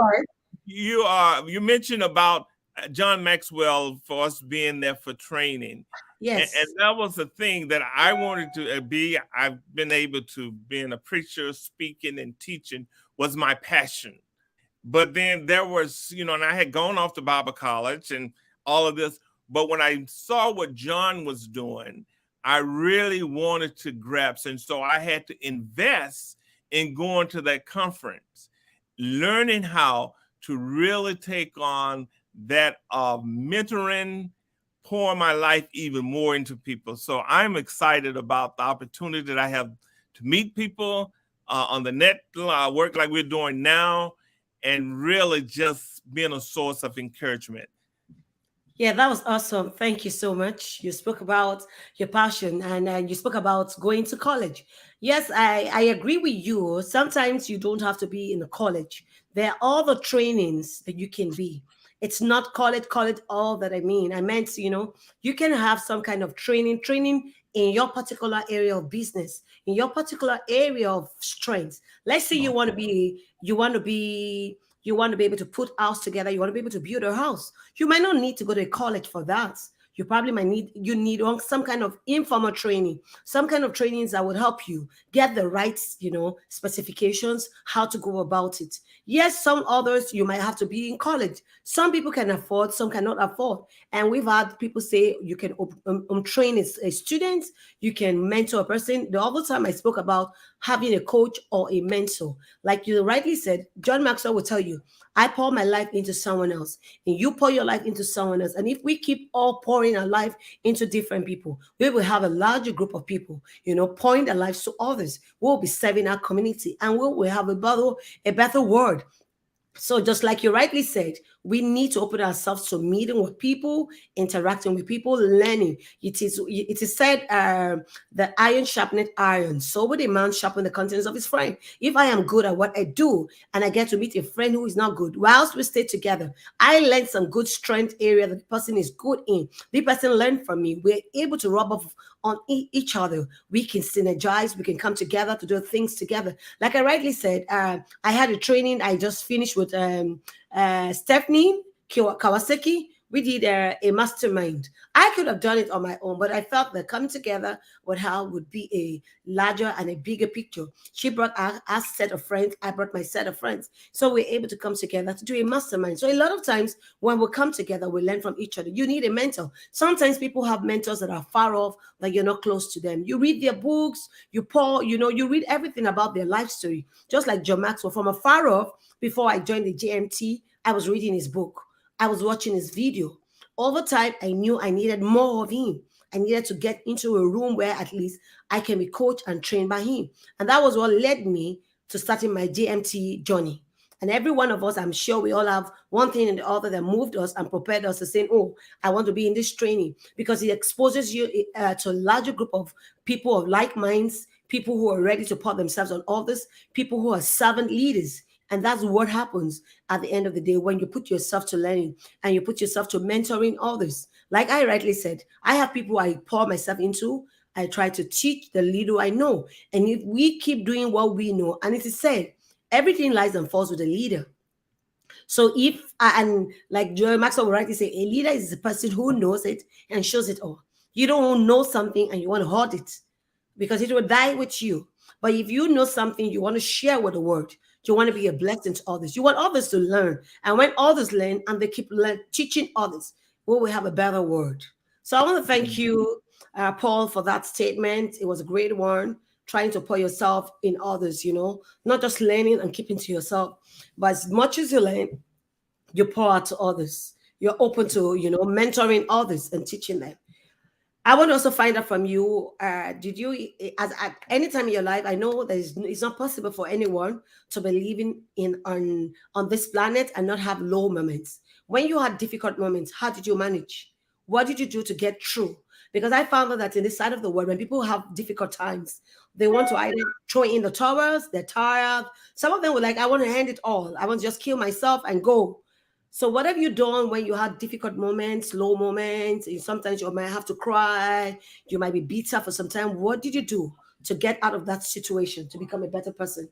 [SPEAKER 3] You mentioned about John Maxwell for us being there for training.
[SPEAKER 1] Yes.
[SPEAKER 3] And that was the thing that I wanted to be. I've been able to being a preacher, speaking and teaching was my passion. But then there was, and I had gone off to Bible college and all of this. But when I saw what John was doing, I really wanted to grasp. And so I had to invest in going to that conference, learning how to really take on that mentoring, pour my life even more into people. So I'm excited about the opportunity that I have to meet people on the net, work like we're doing now, and really just being a source of encouragement.
[SPEAKER 1] Yeah, that was awesome. Thank you so much. You spoke about your passion, and you spoke about going to college. Yes, I agree with you. Sometimes you don't have to be in a college. There are all the trainings that you can be. It's not college, all that I mean. I meant, you can have some kind of training in your particular area of business, in your particular area of strength. Let's say you want to be able to put house together. You want to be able to build a house. You might not need to go to college for that. You probably might need some kind of informal training, some kind of trainings that would help you get the right, specifications, how to go about it. Yes, some others you might have to be in college. Some people can afford, some cannot afford. And we've had people say you can train a student, you can mentor a person. The other time I spoke about having a coach or a mentor. Like you rightly said, John Maxwell will tell you, I pour my life into someone else, and you pour your life into someone else. And if we keep all pouring our life into different people, we will have a larger group of people, pouring their lives to others. We'll be serving our community, and we will have a better world. So just like you rightly said, we need to open ourselves to meeting with people, interacting with people, learning. It is said, the iron sharpened iron. So would a man sharpen the countenance of his friend. If I am good at what I do and I get to meet a friend who is not good, whilst we stay together, I learn some good strength area that the person is good in. The person learned from me. We're able to rub off on each other. We can synergize. We can come together to do things together. Like I rightly said, I had a training I just finished with Stephanie Kawasaki. We did a mastermind. I could have done it on my own, but I felt that coming together with her would be a larger and a bigger picture. She brought our set of friends. I brought my set of friends. So we're able to come together to do a mastermind. So a lot of times when we come together, we learn from each other. You need a mentor. Sometimes people have mentors that are far off, that you're not close to them. You read their books, you read everything about their life story. Just like John Maxwell, from afar off, before I joined the JMT, I was reading his book. I was watching his video. Over time, I knew I needed more of him. I needed to get into a room where at least I can be coached and trained by him. And that was what led me to starting my JMT journey. And every one of us, I'm sure we all have one thing and the other that moved us and prepared us to say, oh, I want to be in this training, because it exposes you to a larger group of people of like minds, people who are ready to put themselves on others, people who are servant leaders. And that's what happens at the end of the day when you put yourself to learning and you put yourself to mentoring others. Like I rightly said, I have people I pour myself into. I try to teach the little I know. And if we keep doing what we know, and it is said, everything lies and falls with the leader. So and like Joel Maxwell rightly say, a leader is a person who knows it and shows it all. You don't know something and you want to hoard it, because it will die with you. But if you know something, you want to share with the world. You want to be a blessing to others. You want others to learn. And when others learn and they keep teaching others, we will have a better world. So I want to thank you, Paul, for that statement. It was a great one. Trying to put yourself in others, not just learning and keeping to yourself, but as much as you learn, you pour out to others. You're open to, mentoring others and teaching them. I want to also find out from you, did you, at any time in your life, I know that it's not possible for anyone to be living on this planet and not have low moments. When you had difficult moments, how did you manage? What did you do to get through? Because I found out that in this side of the world, when people have difficult times, they want to either throw in the towers, they're tired. Some of them were like, I want to end it all. I want to just kill myself and go. So what have you done when you had difficult moments, low moments? Sometimes you might have to cry. You might be bitter for some time. What did you do to get out of that situation, to become a better person?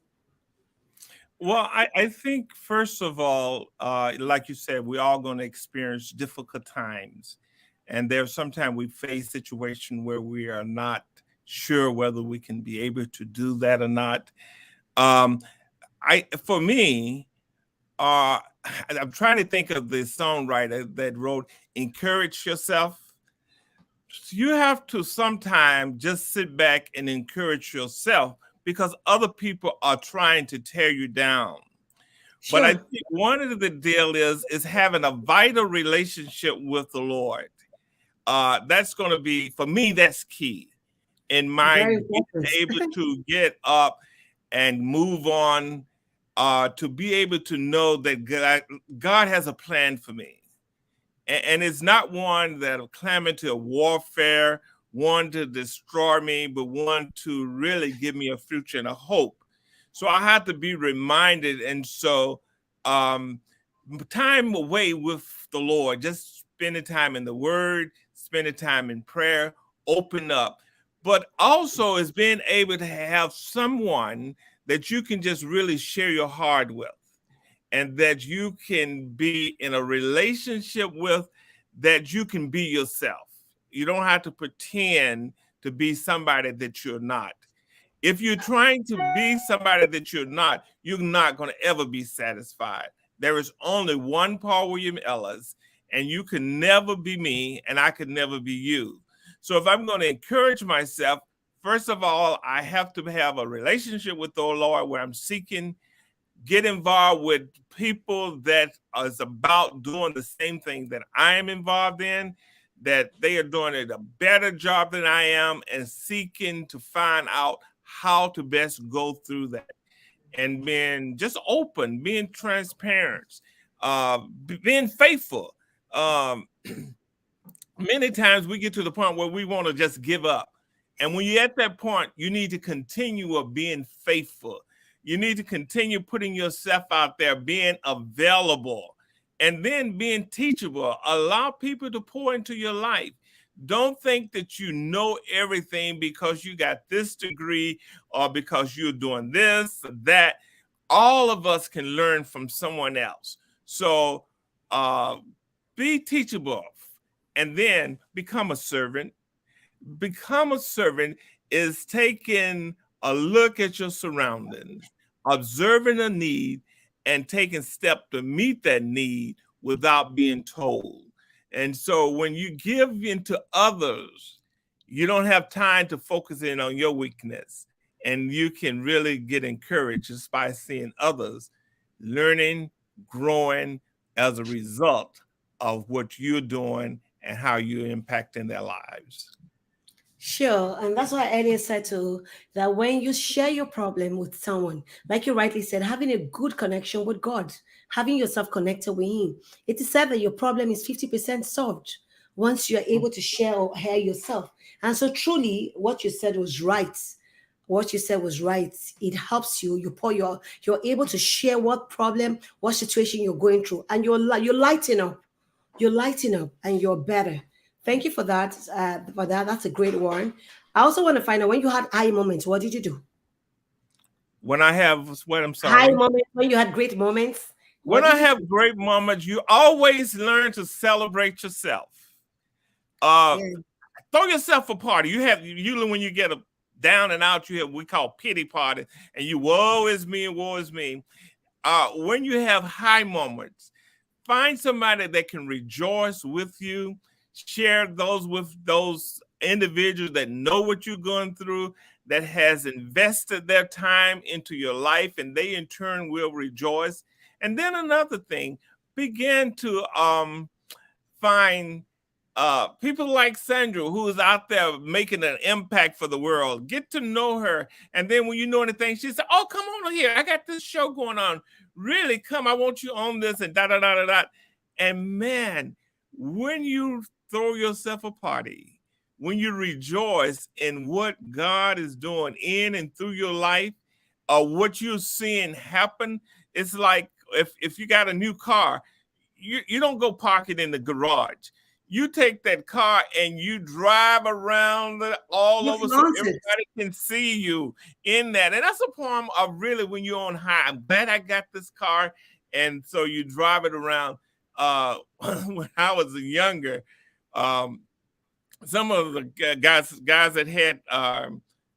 [SPEAKER 3] Well, I think, first of all, like you said, we're all going to experience difficult times. And there's sometimes we face situation where we are not sure whether we can be able to do that or not. For me, I'm trying to think of the songwriter that wrote "Encourage Yourself." You have to sometimes just sit back and encourage yourself, because other people are trying to tear you down.
[SPEAKER 1] Sure.
[SPEAKER 3] But I think one of the deal is having a vital relationship with the Lord. That's going to be, for me, that's key in my being able to get up and move on, to be able to know that God has a plan for me. And it's not one that'll climb into a warfare, one to destroy me, but one to really give me a future and a hope. So I have to be reminded. And so time away with the Lord, just spending time in the Word, spending time in prayer, open up. But also is being able to have someone that you can just really share your heart with, and that you can be in a relationship with, that you can be yourself. You don't have to pretend to be somebody that you're not. If you're trying to be somebody that you're not going to ever be satisfied. There is only one Paul William Ellis, and you can never be me, and I could never be you. So if I'm going to encourage myself, first of all, I have to have a relationship with the Lord where I'm seeking, get involved with people that is about doing the same thing that I am involved in, that they are doing a better job than I am, and seeking to find out how to best go through that. And being just open, being transparent, being faithful. Many times we get to the point where we want to just give up. And when you're at that point, you need to continue of being faithful. You need to continue putting yourself out there, being available, and then being teachable. Allow people to pour into your life. Don't think that you know everything because you got this degree or because you're doing this or that. All of us can learn from someone else. So be teachable and then become a servant. Become a servant is taking a look at your surroundings, observing a need, and taking steps to meet that need without being told. And so when you give into others, you don't have time to focus in on your weakness. And you can really get encouraged just by seeing others learning, growing as a result of what you're doing and how you're impacting their lives.
[SPEAKER 1] Sure, and that's why earlier said too that when you share your problem with someone, like you rightly said, having a good connection with God, having yourself connected with Him, it is said that your problem is 50% solved once you're able to share or hear yourself. And so, truly, what you said was right. What you said was right. It helps you. You're able to share what problem, what situation you're going through, and you're lighting up. You're lighting up, and you're better. Thank you for that. That's a great one. I also want to find out when you had high moments, what did you do?
[SPEAKER 3] When I have what? I'm
[SPEAKER 1] High
[SPEAKER 3] sorry.
[SPEAKER 1] moments, when you had great moments,
[SPEAKER 3] When
[SPEAKER 1] what
[SPEAKER 3] I
[SPEAKER 1] did you
[SPEAKER 3] have
[SPEAKER 1] do?
[SPEAKER 3] great moments, you always learn to celebrate yourself. Uh,
[SPEAKER 1] Yeah.
[SPEAKER 3] Throw yourself a party. You have usually when you get a down and out, you have we call pity party, and you woe is me and woe is me. When you have high moments, find somebody that can rejoice with you, share those with those individuals that know what you're going through, that has invested their time into your life, and they in turn will rejoice. And then another thing, begin to find people like Sandra, who is out there making an impact for the world. Get to know her. And then when you know anything, she said, "Oh, come on here. I got this show going on. Really, come. I want you on this," and da da da da da. And man, when you throw yourself a party, when you rejoice in what God is doing in and through your life, or what you're seeing happen, it's like if you got a new car, you don't go park it in the garage. You take that car and you drive around all
[SPEAKER 1] You
[SPEAKER 3] over so
[SPEAKER 1] flaunt it.
[SPEAKER 3] everybody can see you in that. And that's a form of really when you're on high. I'm glad I got this car. And so you drive it around. When I was younger, um, some of the guys that had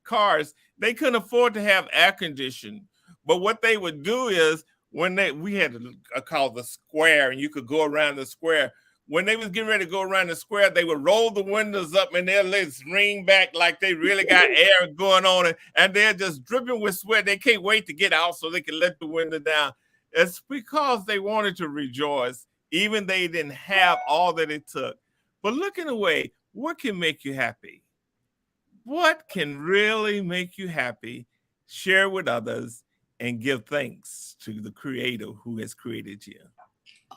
[SPEAKER 3] cars, they couldn't afford to have air conditioning. But what they would do is when we had a called the square, and you could go around the square. When they was getting ready to go around the square, they would roll the windows up and their legs ring back like they really got air going on it, and they're just dripping with sweat. They can't wait to get out so they can let the window down. It's because they wanted to rejoice, even they didn't have all that it took. But looking away, what can make you happy? What can really make you happy? Share with others and give thanks to the Creator who has created you.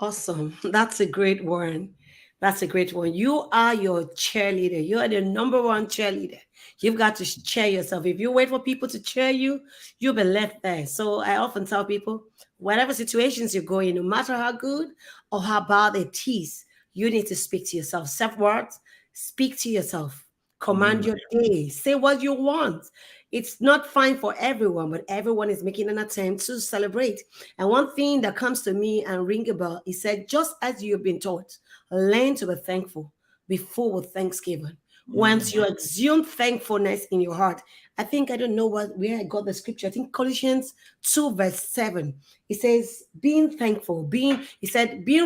[SPEAKER 1] Awesome. That's a great one. That's a great one. You are your cheerleader. You are the number one cheerleader. You've got to cheer yourself. If you wait for people to cheer you, you'll be left there. So I often tell people, whatever situations you're going, no matter how good or how bad it is, you need to speak to yourself. Self words, speak to yourself. Command
[SPEAKER 3] Mm.
[SPEAKER 1] your day. Say what you want. It's not fine for everyone, but everyone is making an attempt to celebrate. And one thing that comes to me and ring a bell, he said, just as you've been taught, learn to be thankful. be full with thanksgiving. Once you exhume thankfulness in your heart, I don't know where I got the scripture. I think Colossians 2, verse 7. It says, being thankful, being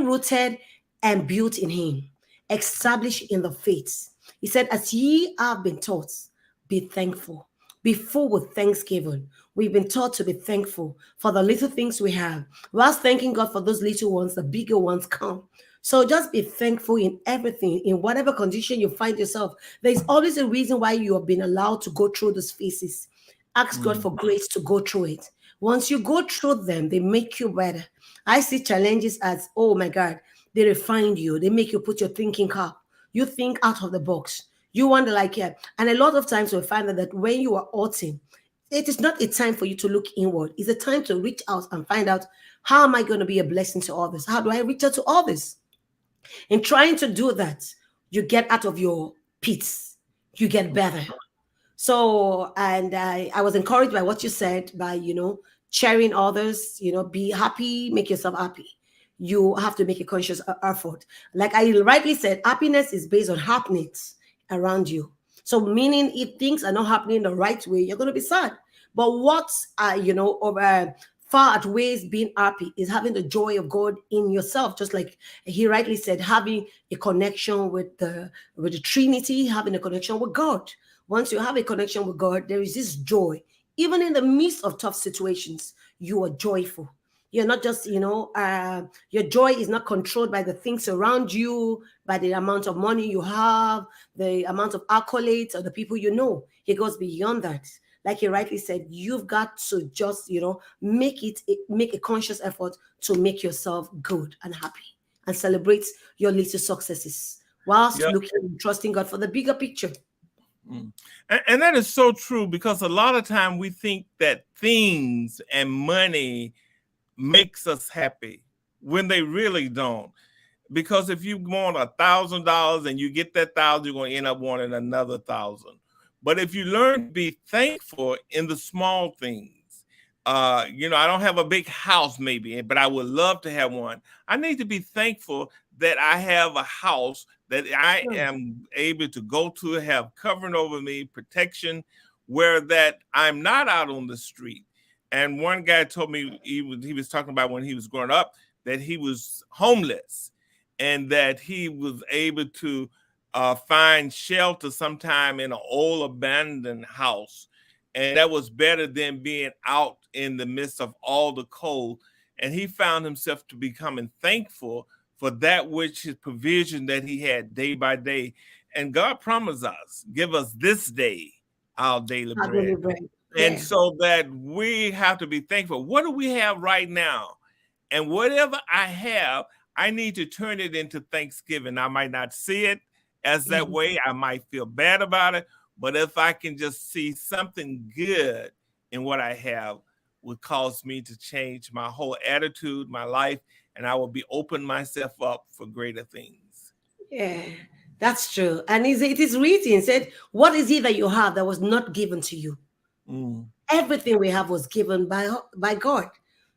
[SPEAKER 1] rooted and built in him, established in the faith. He said, as ye have been taught, be thankful. Be full with thanksgiving. We've been taught to be thankful for the little things we have. Whilst thanking God for those little ones, the bigger ones come. So just be thankful in everything, in whatever condition you find yourself. There's always a reason why you have been allowed to go through those phases. Ask God for grace to go through it. Once you go through them, they make you better. I see challenges as, oh my God, they refine you. They make you put your thinking cap. You think out of the box. You wonder, like, yeah. And a lot of times we find that when you are hurting, it is not a time for you to look inward. It's a time to reach out and find out, how am I going to be a blessing to others? How do I reach out to others? In trying to do that, you get out of your pits. You get better. So, and I was encouraged by what you said, by, sharing others, be happy, make yourself happy. You have to make a conscious effort. Like I rightly said, happiness is based on happiness around you. So meaning if things are not happening the right way, you're going to be sad. But what's, far outweighs being happy is having the joy of God in yourself. Just like he rightly said, having a connection with the Trinity, having a connection with God. Once you have a connection with God, there is this joy. Even in the midst of tough situations, you are joyful. You're not just, your joy is not controlled by the things around you, by the amount of money you have, the amount of accolades, or the people you know. It goes beyond that. Like you rightly said, you've got to just, make a conscious effort to make yourself good and happy and celebrate your little successes whilst looking and trusting God for the bigger picture.
[SPEAKER 3] And that is so true, because a lot of time we think that things and money makes us happy when they really don't. Because if you want $1,000 and you get that 1,000, you're going to end up wanting another 1,000. But if you learn to be thankful in the small things, I don't have a big house maybe, but I would love to have one. I need to be thankful that I have a house that I am able to go to, have covering over me, protection, where that I'm not out on the street. And one guy told me he was talking about when he was growing up that he was homeless and that he was able to find shelter sometime in an old abandoned house. And that was better than being out in the midst of all the cold. And he found himself to becoming thankful for that which his provision that he had day by day. And God promised us, give us this day our daily bread. And so that we have to be thankful. What do we have right now? And whatever I have, I need to turn it into thanksgiving. I might not see it as that way. I might feel bad about it. But if I can just see something good in what I have, would cause me to change my whole attitude, my life, and I will be open myself up for greater things.
[SPEAKER 1] Yeah, that's true. And it is written, said, what is it that you have that was not given to you? Everything we have was given by God.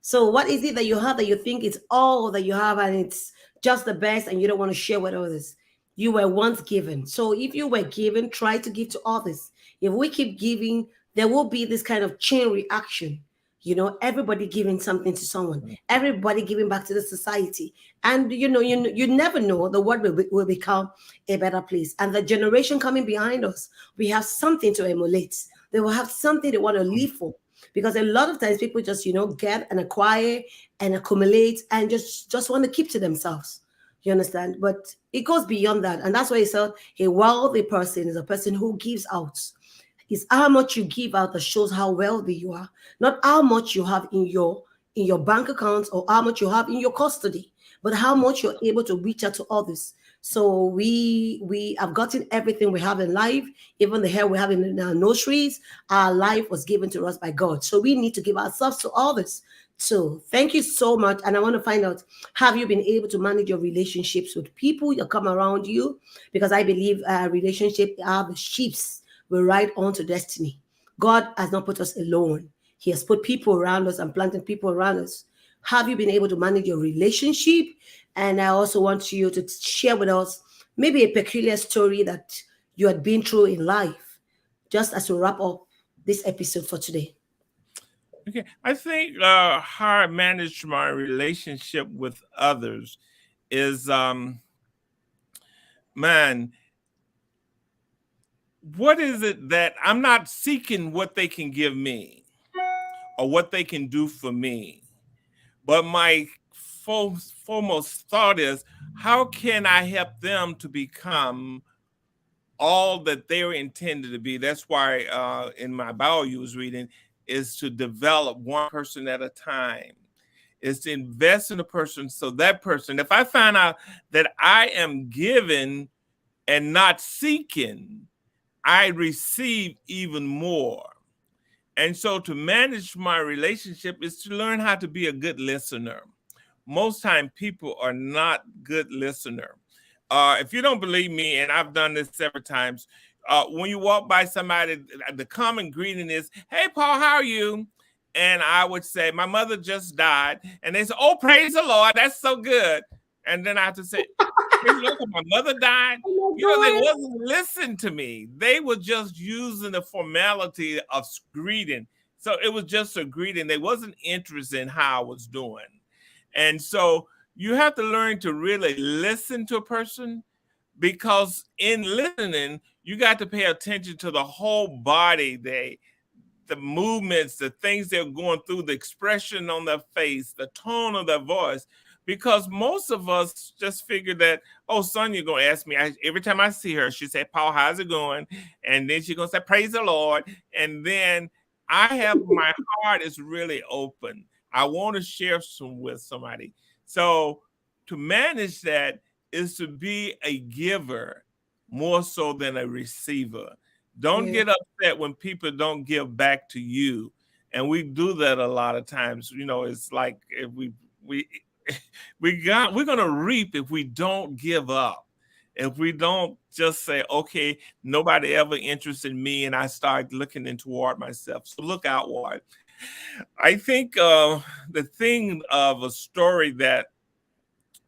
[SPEAKER 1] So what is it that you have that you think it's all that you have and it's just the best and you don't want to share with others? You were once given. So if you were given, try to give to others. If we keep giving, there will be this kind of chain reaction. Everybody giving something to someone, everybody giving back to the society. And, you never know, the world will become a better place. And the generation coming behind us, we have something to emulate. They will have something they want to live for. Because a lot of times people just, get and acquire and accumulate and just want to keep to themselves. You understand? But it goes beyond that. And that's why he said a wealthy person is a person who gives out. It's how much you give out that shows how wealthy you are, not how much you have in your bank accounts or how much you have in your custody, but how much you're able to reach out to others. So we have gotten everything we have in life, even the hair we have in our nostrils. Our life was given to us by God. So we need to give ourselves to others. So thank you so much. And I want to find out, have you been able to manage your relationships with people that come around you? Because I believe relationships are the ships we ride on to destiny. God has not put us alone. He has put people around us and planted people around us. Have you been able to manage your relationship? And I also want you to share with us maybe a peculiar story that you had been through in life, just as we wrap up this episode for today.
[SPEAKER 3] Okay, I think how I manage my relationship with others is, man, what is it that I'm not seeking what they can give me or what they can do for me, but my foremost thought is, how can I help them to become all that they're intended to be? That's why in my bio you was reading is to develop one person at a time, is to invest in a person, so that person, if I find out that I am given and not seeking, I receive even more. And so to manage my relationship is to learn how to be a good listener. Most time people are not good listener. If you don't believe me, and I've done this several times, when you walk by somebody, the common greeting is, "Hey, Paul, how are you?" And I would say, "My mother just died." And they say, "Oh, praise the Lord, that's so good." And then I have to say, "Praise the Lord, my mother died."
[SPEAKER 1] Oh
[SPEAKER 3] You know, they
[SPEAKER 1] my God.
[SPEAKER 3] wasn't listening to me. They were just using the formality of greeting. So it was just a greeting. They wasn't interested in how I was doing. And so you have to learn to really listen to a person, because in listening, you got to pay attention to the whole body, the movements, the things they're going through, the expression on their face, the tone of their voice. Because most of us just figure that, oh, Sonia gonna ask me. Every time I see her, she say, "Paul, how's it going?" And then she gonna say, "Praise the Lord." And then I have my heart is really open. I want to share some with somebody. So to manage that is to be a giver more so than a receiver. Don't
[SPEAKER 1] Yeah.
[SPEAKER 3] get upset when people don't give back to you. And we do that a lot of times. You know, it's like if we we're gonna reap if we don't give up. If we don't just say, okay, nobody ever interested in me, and I start looking in toward myself. So look outward. I think the thing of a story that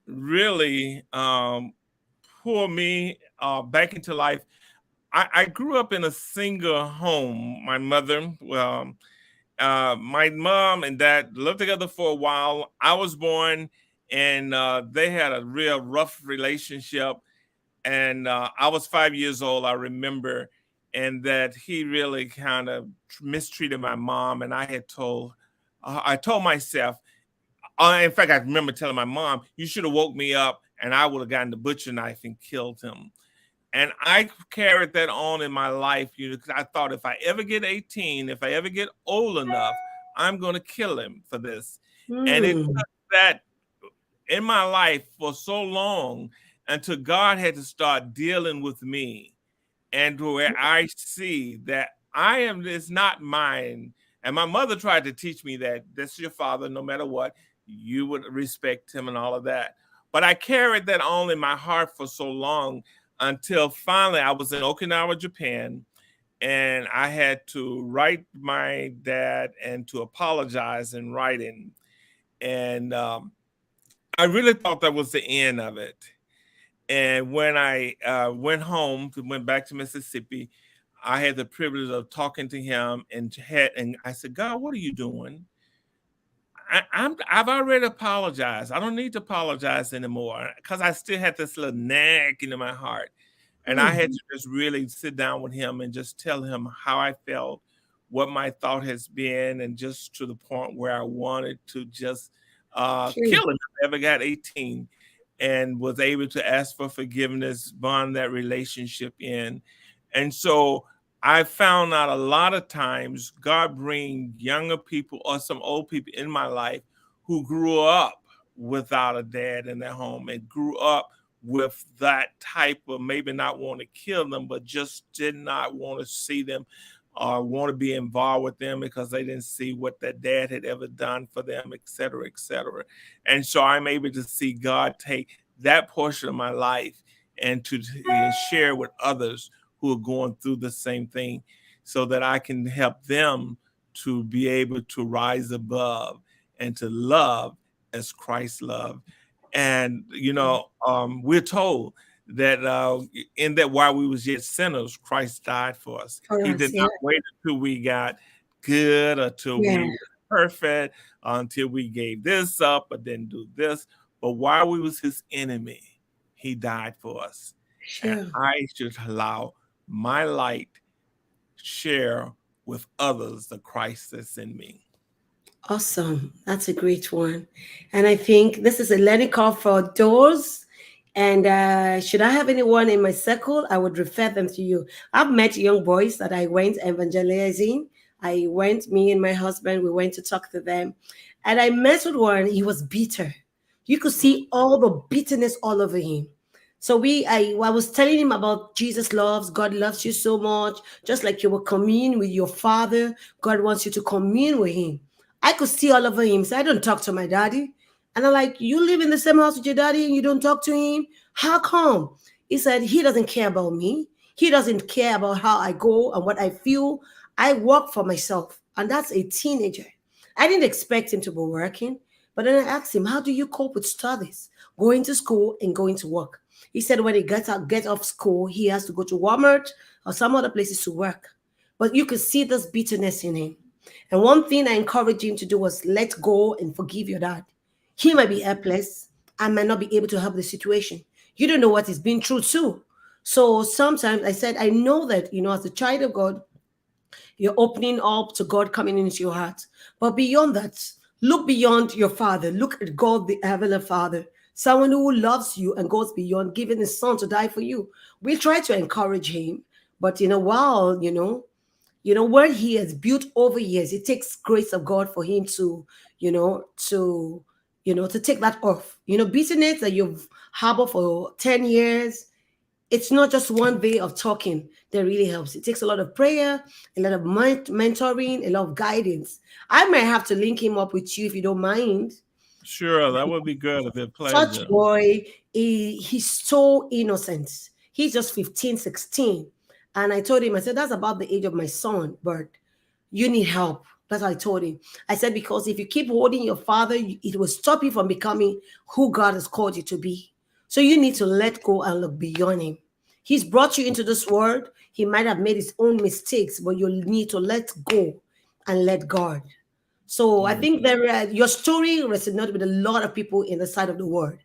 [SPEAKER 3] really pulled me back into life. I grew up in a single home. My mother, my mom and dad lived together for a while. I was born, and they had a real rough relationship. And I was 5 years old, I remember, and that he really kind of mistreated my mom. And I told myself, in fact, I remember telling my mom, "You should have woke me up, and I would have gotten the butcher knife and killed him." And I carried that on in my life, because I thought, if I ever get 18, if I ever get old enough, I'm going to kill him for this. And it
[SPEAKER 1] Hmm.
[SPEAKER 3] took that in my life for so long until God had to start dealing with me, and where I see that I am is not mine. And my mother tried to teach me that this is your father, no matter what, you would respect him and all of that. But I carried that on in my heart for so long until finally I was in Okinawa, Japan, and I had to write my dad and to apologize in writing. And I really thought that was the end of it. And when I went back to Mississippi, I had the privilege of talking to him, and I said, "God, what are you doing? I've already apologized. I don't need to apologize anymore," because I still had this little nagging in my heart. And I
[SPEAKER 1] Hmm.
[SPEAKER 3] had to just really sit down with him and just tell him how I felt, what my thought has been, and just to the point where I wanted to just kill him if I ever got 18, and was able to ask for forgiveness, bond that relationship in. And so I found out a lot of times God bring younger people or some old people in my life who grew up without a dad in their home and grew up with that type of, maybe not want to kill them, but just did not want to see them or want to be involved with them because they didn't see what their dad had ever done for them, et cetera, et cetera. And so I'm able to see God take that portion of my life and to share with others who are going through the same thing, so that I can help them to be able to rise above and to love as Christ loved. And we're told that in that while we was yet sinners, Christ died for us.
[SPEAKER 1] For
[SPEAKER 3] He
[SPEAKER 1] us,
[SPEAKER 3] did
[SPEAKER 1] yeah.
[SPEAKER 3] not wait until we got good, until
[SPEAKER 1] Yeah,
[SPEAKER 3] we were perfect, until we gave this up, but didn't do this. But while we was his enemy, he died for us. And
[SPEAKER 1] sure.
[SPEAKER 3] I should allow my light share with others the Christ that's in me.
[SPEAKER 1] Awesome. That's a great one. And I think this is a learning curve for those. And should I have anyone in my circle, I would refer them to you. I've met young boys that I went evangelizing. I went, me and my husband, we went to talk to them. And I met with one, he was bitter. You could see all the bitterness all over him. So I was telling him about Jesus loves, God loves you so much, just like you will commune with your father. God wants you to commune with him. I could see all over him. So I don't talk to my daddy. And I'm like, you live in the same house with your daddy and you don't talk to him? How come? He said he doesn't care about me. He doesn't care about how I go and what I feel. I work for myself. And that's a teenager. I didn't expect him to be working. But then I asked him, how do you cope with studies? Going to school and going to work. He said when he get off school, he has to go to Walmart or some other places to work. But you could see this bitterness in him. And one thing I encourage him to do was let go and forgive your dad. He might be helpless. I might not be able to help the situation. You don't know what he's been through too. So sometimes I said, I know that, as a child of God, you're opening up to God coming into your heart. But beyond that, look beyond your father. Look at God, the Heavenly Father, someone who loves you and goes beyond giving his son to die for you. We try to encourage him, but while, where he has built over years, it takes grace of God for him to, to take that off. Bitterness that you've harbored for 10 years, it's not just one way of talking that really helps. It takes a lot of prayer, a lot of mentoring, a lot of guidance. I might have to link him up with you if you don't mind.
[SPEAKER 3] Sure, that would be good. It'd be a
[SPEAKER 1] Such
[SPEAKER 3] pleasure.
[SPEAKER 1] boy, he's so innocent. He's just 15, 16. And I told him, I said, that's about the age of my son, but you need help. That's what I told him. I said, because if you keep holding your father, it will stop you from becoming who God has called you to be. So you need to let go and look beyond him. He's brought you into this world. He might have made his own mistakes, but you need to let go and let God. So I
[SPEAKER 3] Mm.
[SPEAKER 1] think your story resonates with a lot of people in the side of the world.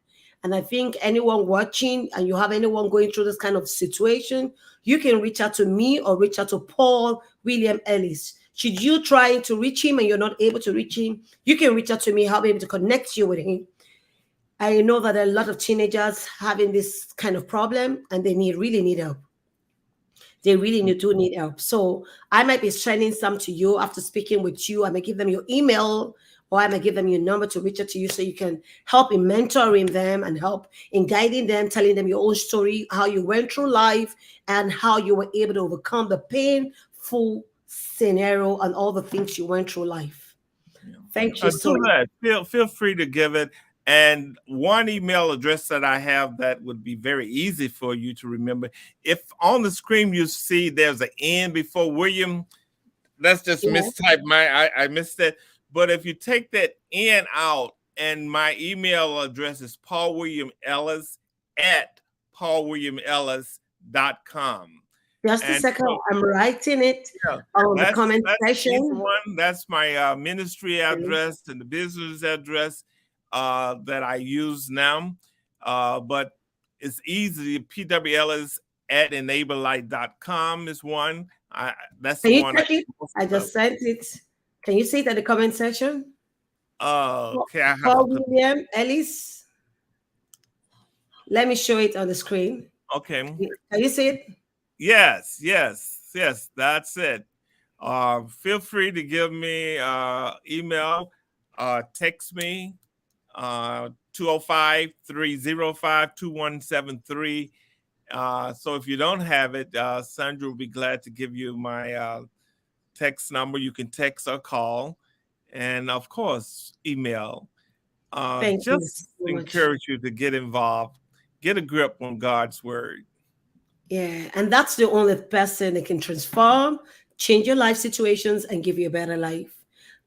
[SPEAKER 1] And I think anyone watching and you have anyone going through this kind of situation, you can reach out to me or reach out to Paul William Ellis. Should you try to reach him and you're not able to reach him, you can reach out to me. I'll be able to connect you with him. I know that there are a lot of teenagers having this kind of problem and they really need help. They really do need help. So I might be sending some to you after speaking with you. I may give them your email or I might give them your number to reach out to you so you can help in mentoring them and help in guiding them, telling them your own story, how you went through life and how you were able to overcome the painful scenario and all the things you went through life. Thank you so
[SPEAKER 3] Do
[SPEAKER 1] much.
[SPEAKER 3] that. Feel free to give it. And one email address that I have that would be very easy for you to remember. If on the screen you see there's an N before William, that's just
[SPEAKER 1] Yeah.
[SPEAKER 3] mistyped. I missed that. But if you take that N out, and my email address is paulwilliamellis at paulwilliamellis.com.
[SPEAKER 1] Just a
[SPEAKER 3] And
[SPEAKER 1] second.
[SPEAKER 3] so
[SPEAKER 1] I'm writing it
[SPEAKER 3] yeah,
[SPEAKER 1] on the comment
[SPEAKER 3] that's the easy
[SPEAKER 1] section.
[SPEAKER 3] one. That's my ministry address and the business address that I use now. But it's easy. PWLs at enablelight.com is one. That's
[SPEAKER 1] Can
[SPEAKER 3] the
[SPEAKER 1] you
[SPEAKER 3] one I
[SPEAKER 1] check it?
[SPEAKER 3] most
[SPEAKER 1] I
[SPEAKER 3] of.
[SPEAKER 1] just sent it. Can you see it at the comment section?
[SPEAKER 3] Okay, I have to
[SPEAKER 1] Paul
[SPEAKER 3] put.
[SPEAKER 1] William Ellis. Let me show it on the screen.
[SPEAKER 3] Okay.
[SPEAKER 1] Can you see it?
[SPEAKER 3] Yes. That's it. Feel free to give me email, text me 205 305 2173. So if you don't have it, Sandra will be glad to give you my text number. You can text or call. And of course, email.
[SPEAKER 1] Thank you
[SPEAKER 3] Just
[SPEAKER 1] so much.
[SPEAKER 3] encourage you to get involved, get a grip on God's word.
[SPEAKER 1] Yeah, and that's the only person that can transform, change your life situations, and give you a better life.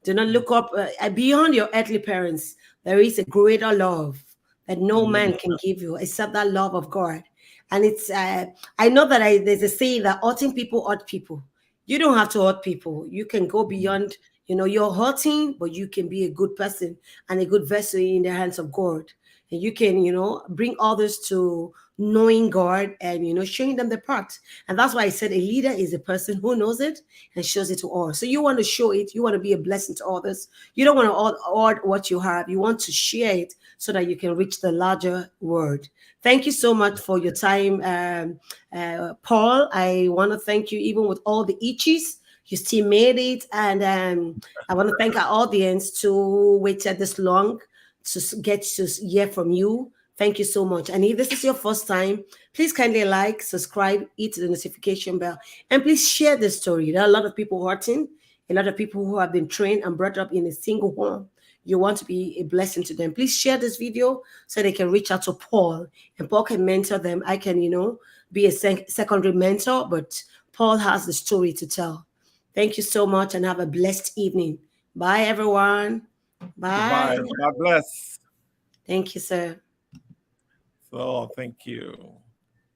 [SPEAKER 1] Do not look up beyond your earthly parents. There is a greater love that no
[SPEAKER 3] Mhm.
[SPEAKER 1] man can give you except that love of God. And it's I know that there's a saying that hurting people hurt people. You don't have to hurt people. You can go beyond, you're hurting, but you can be a good person and a good vessel in the hands of God. And you can, bring others to knowing God and, showing them the path. And that's why I said a leader is a person who knows it and shows it to all. So you want to show it. You want to be a blessing to others. You don't want to hoard what you have. You want to share it so that you can reach the larger world. Thank you so much for your time, Paul. I want to thank you, even with all the itches. You still made it. And I want to thank our audience to waited this long to get to hear from you. Thank you so much. And if this is your first time, please kindly like, subscribe, hit the notification bell, and please share this story. There are a lot of people hurting, a lot of people who have been trained and brought up in a single home. You want to be a blessing to them. Please share this video so they can reach out to Paul, and Paul can mentor them. I can, be a secondary mentor, but Paul has the story to tell. Thank you so much and have a blessed evening. Bye, everyone. Bye.
[SPEAKER 3] Goodbye. God bless.
[SPEAKER 1] Thank you, sir.
[SPEAKER 3] So, thank you.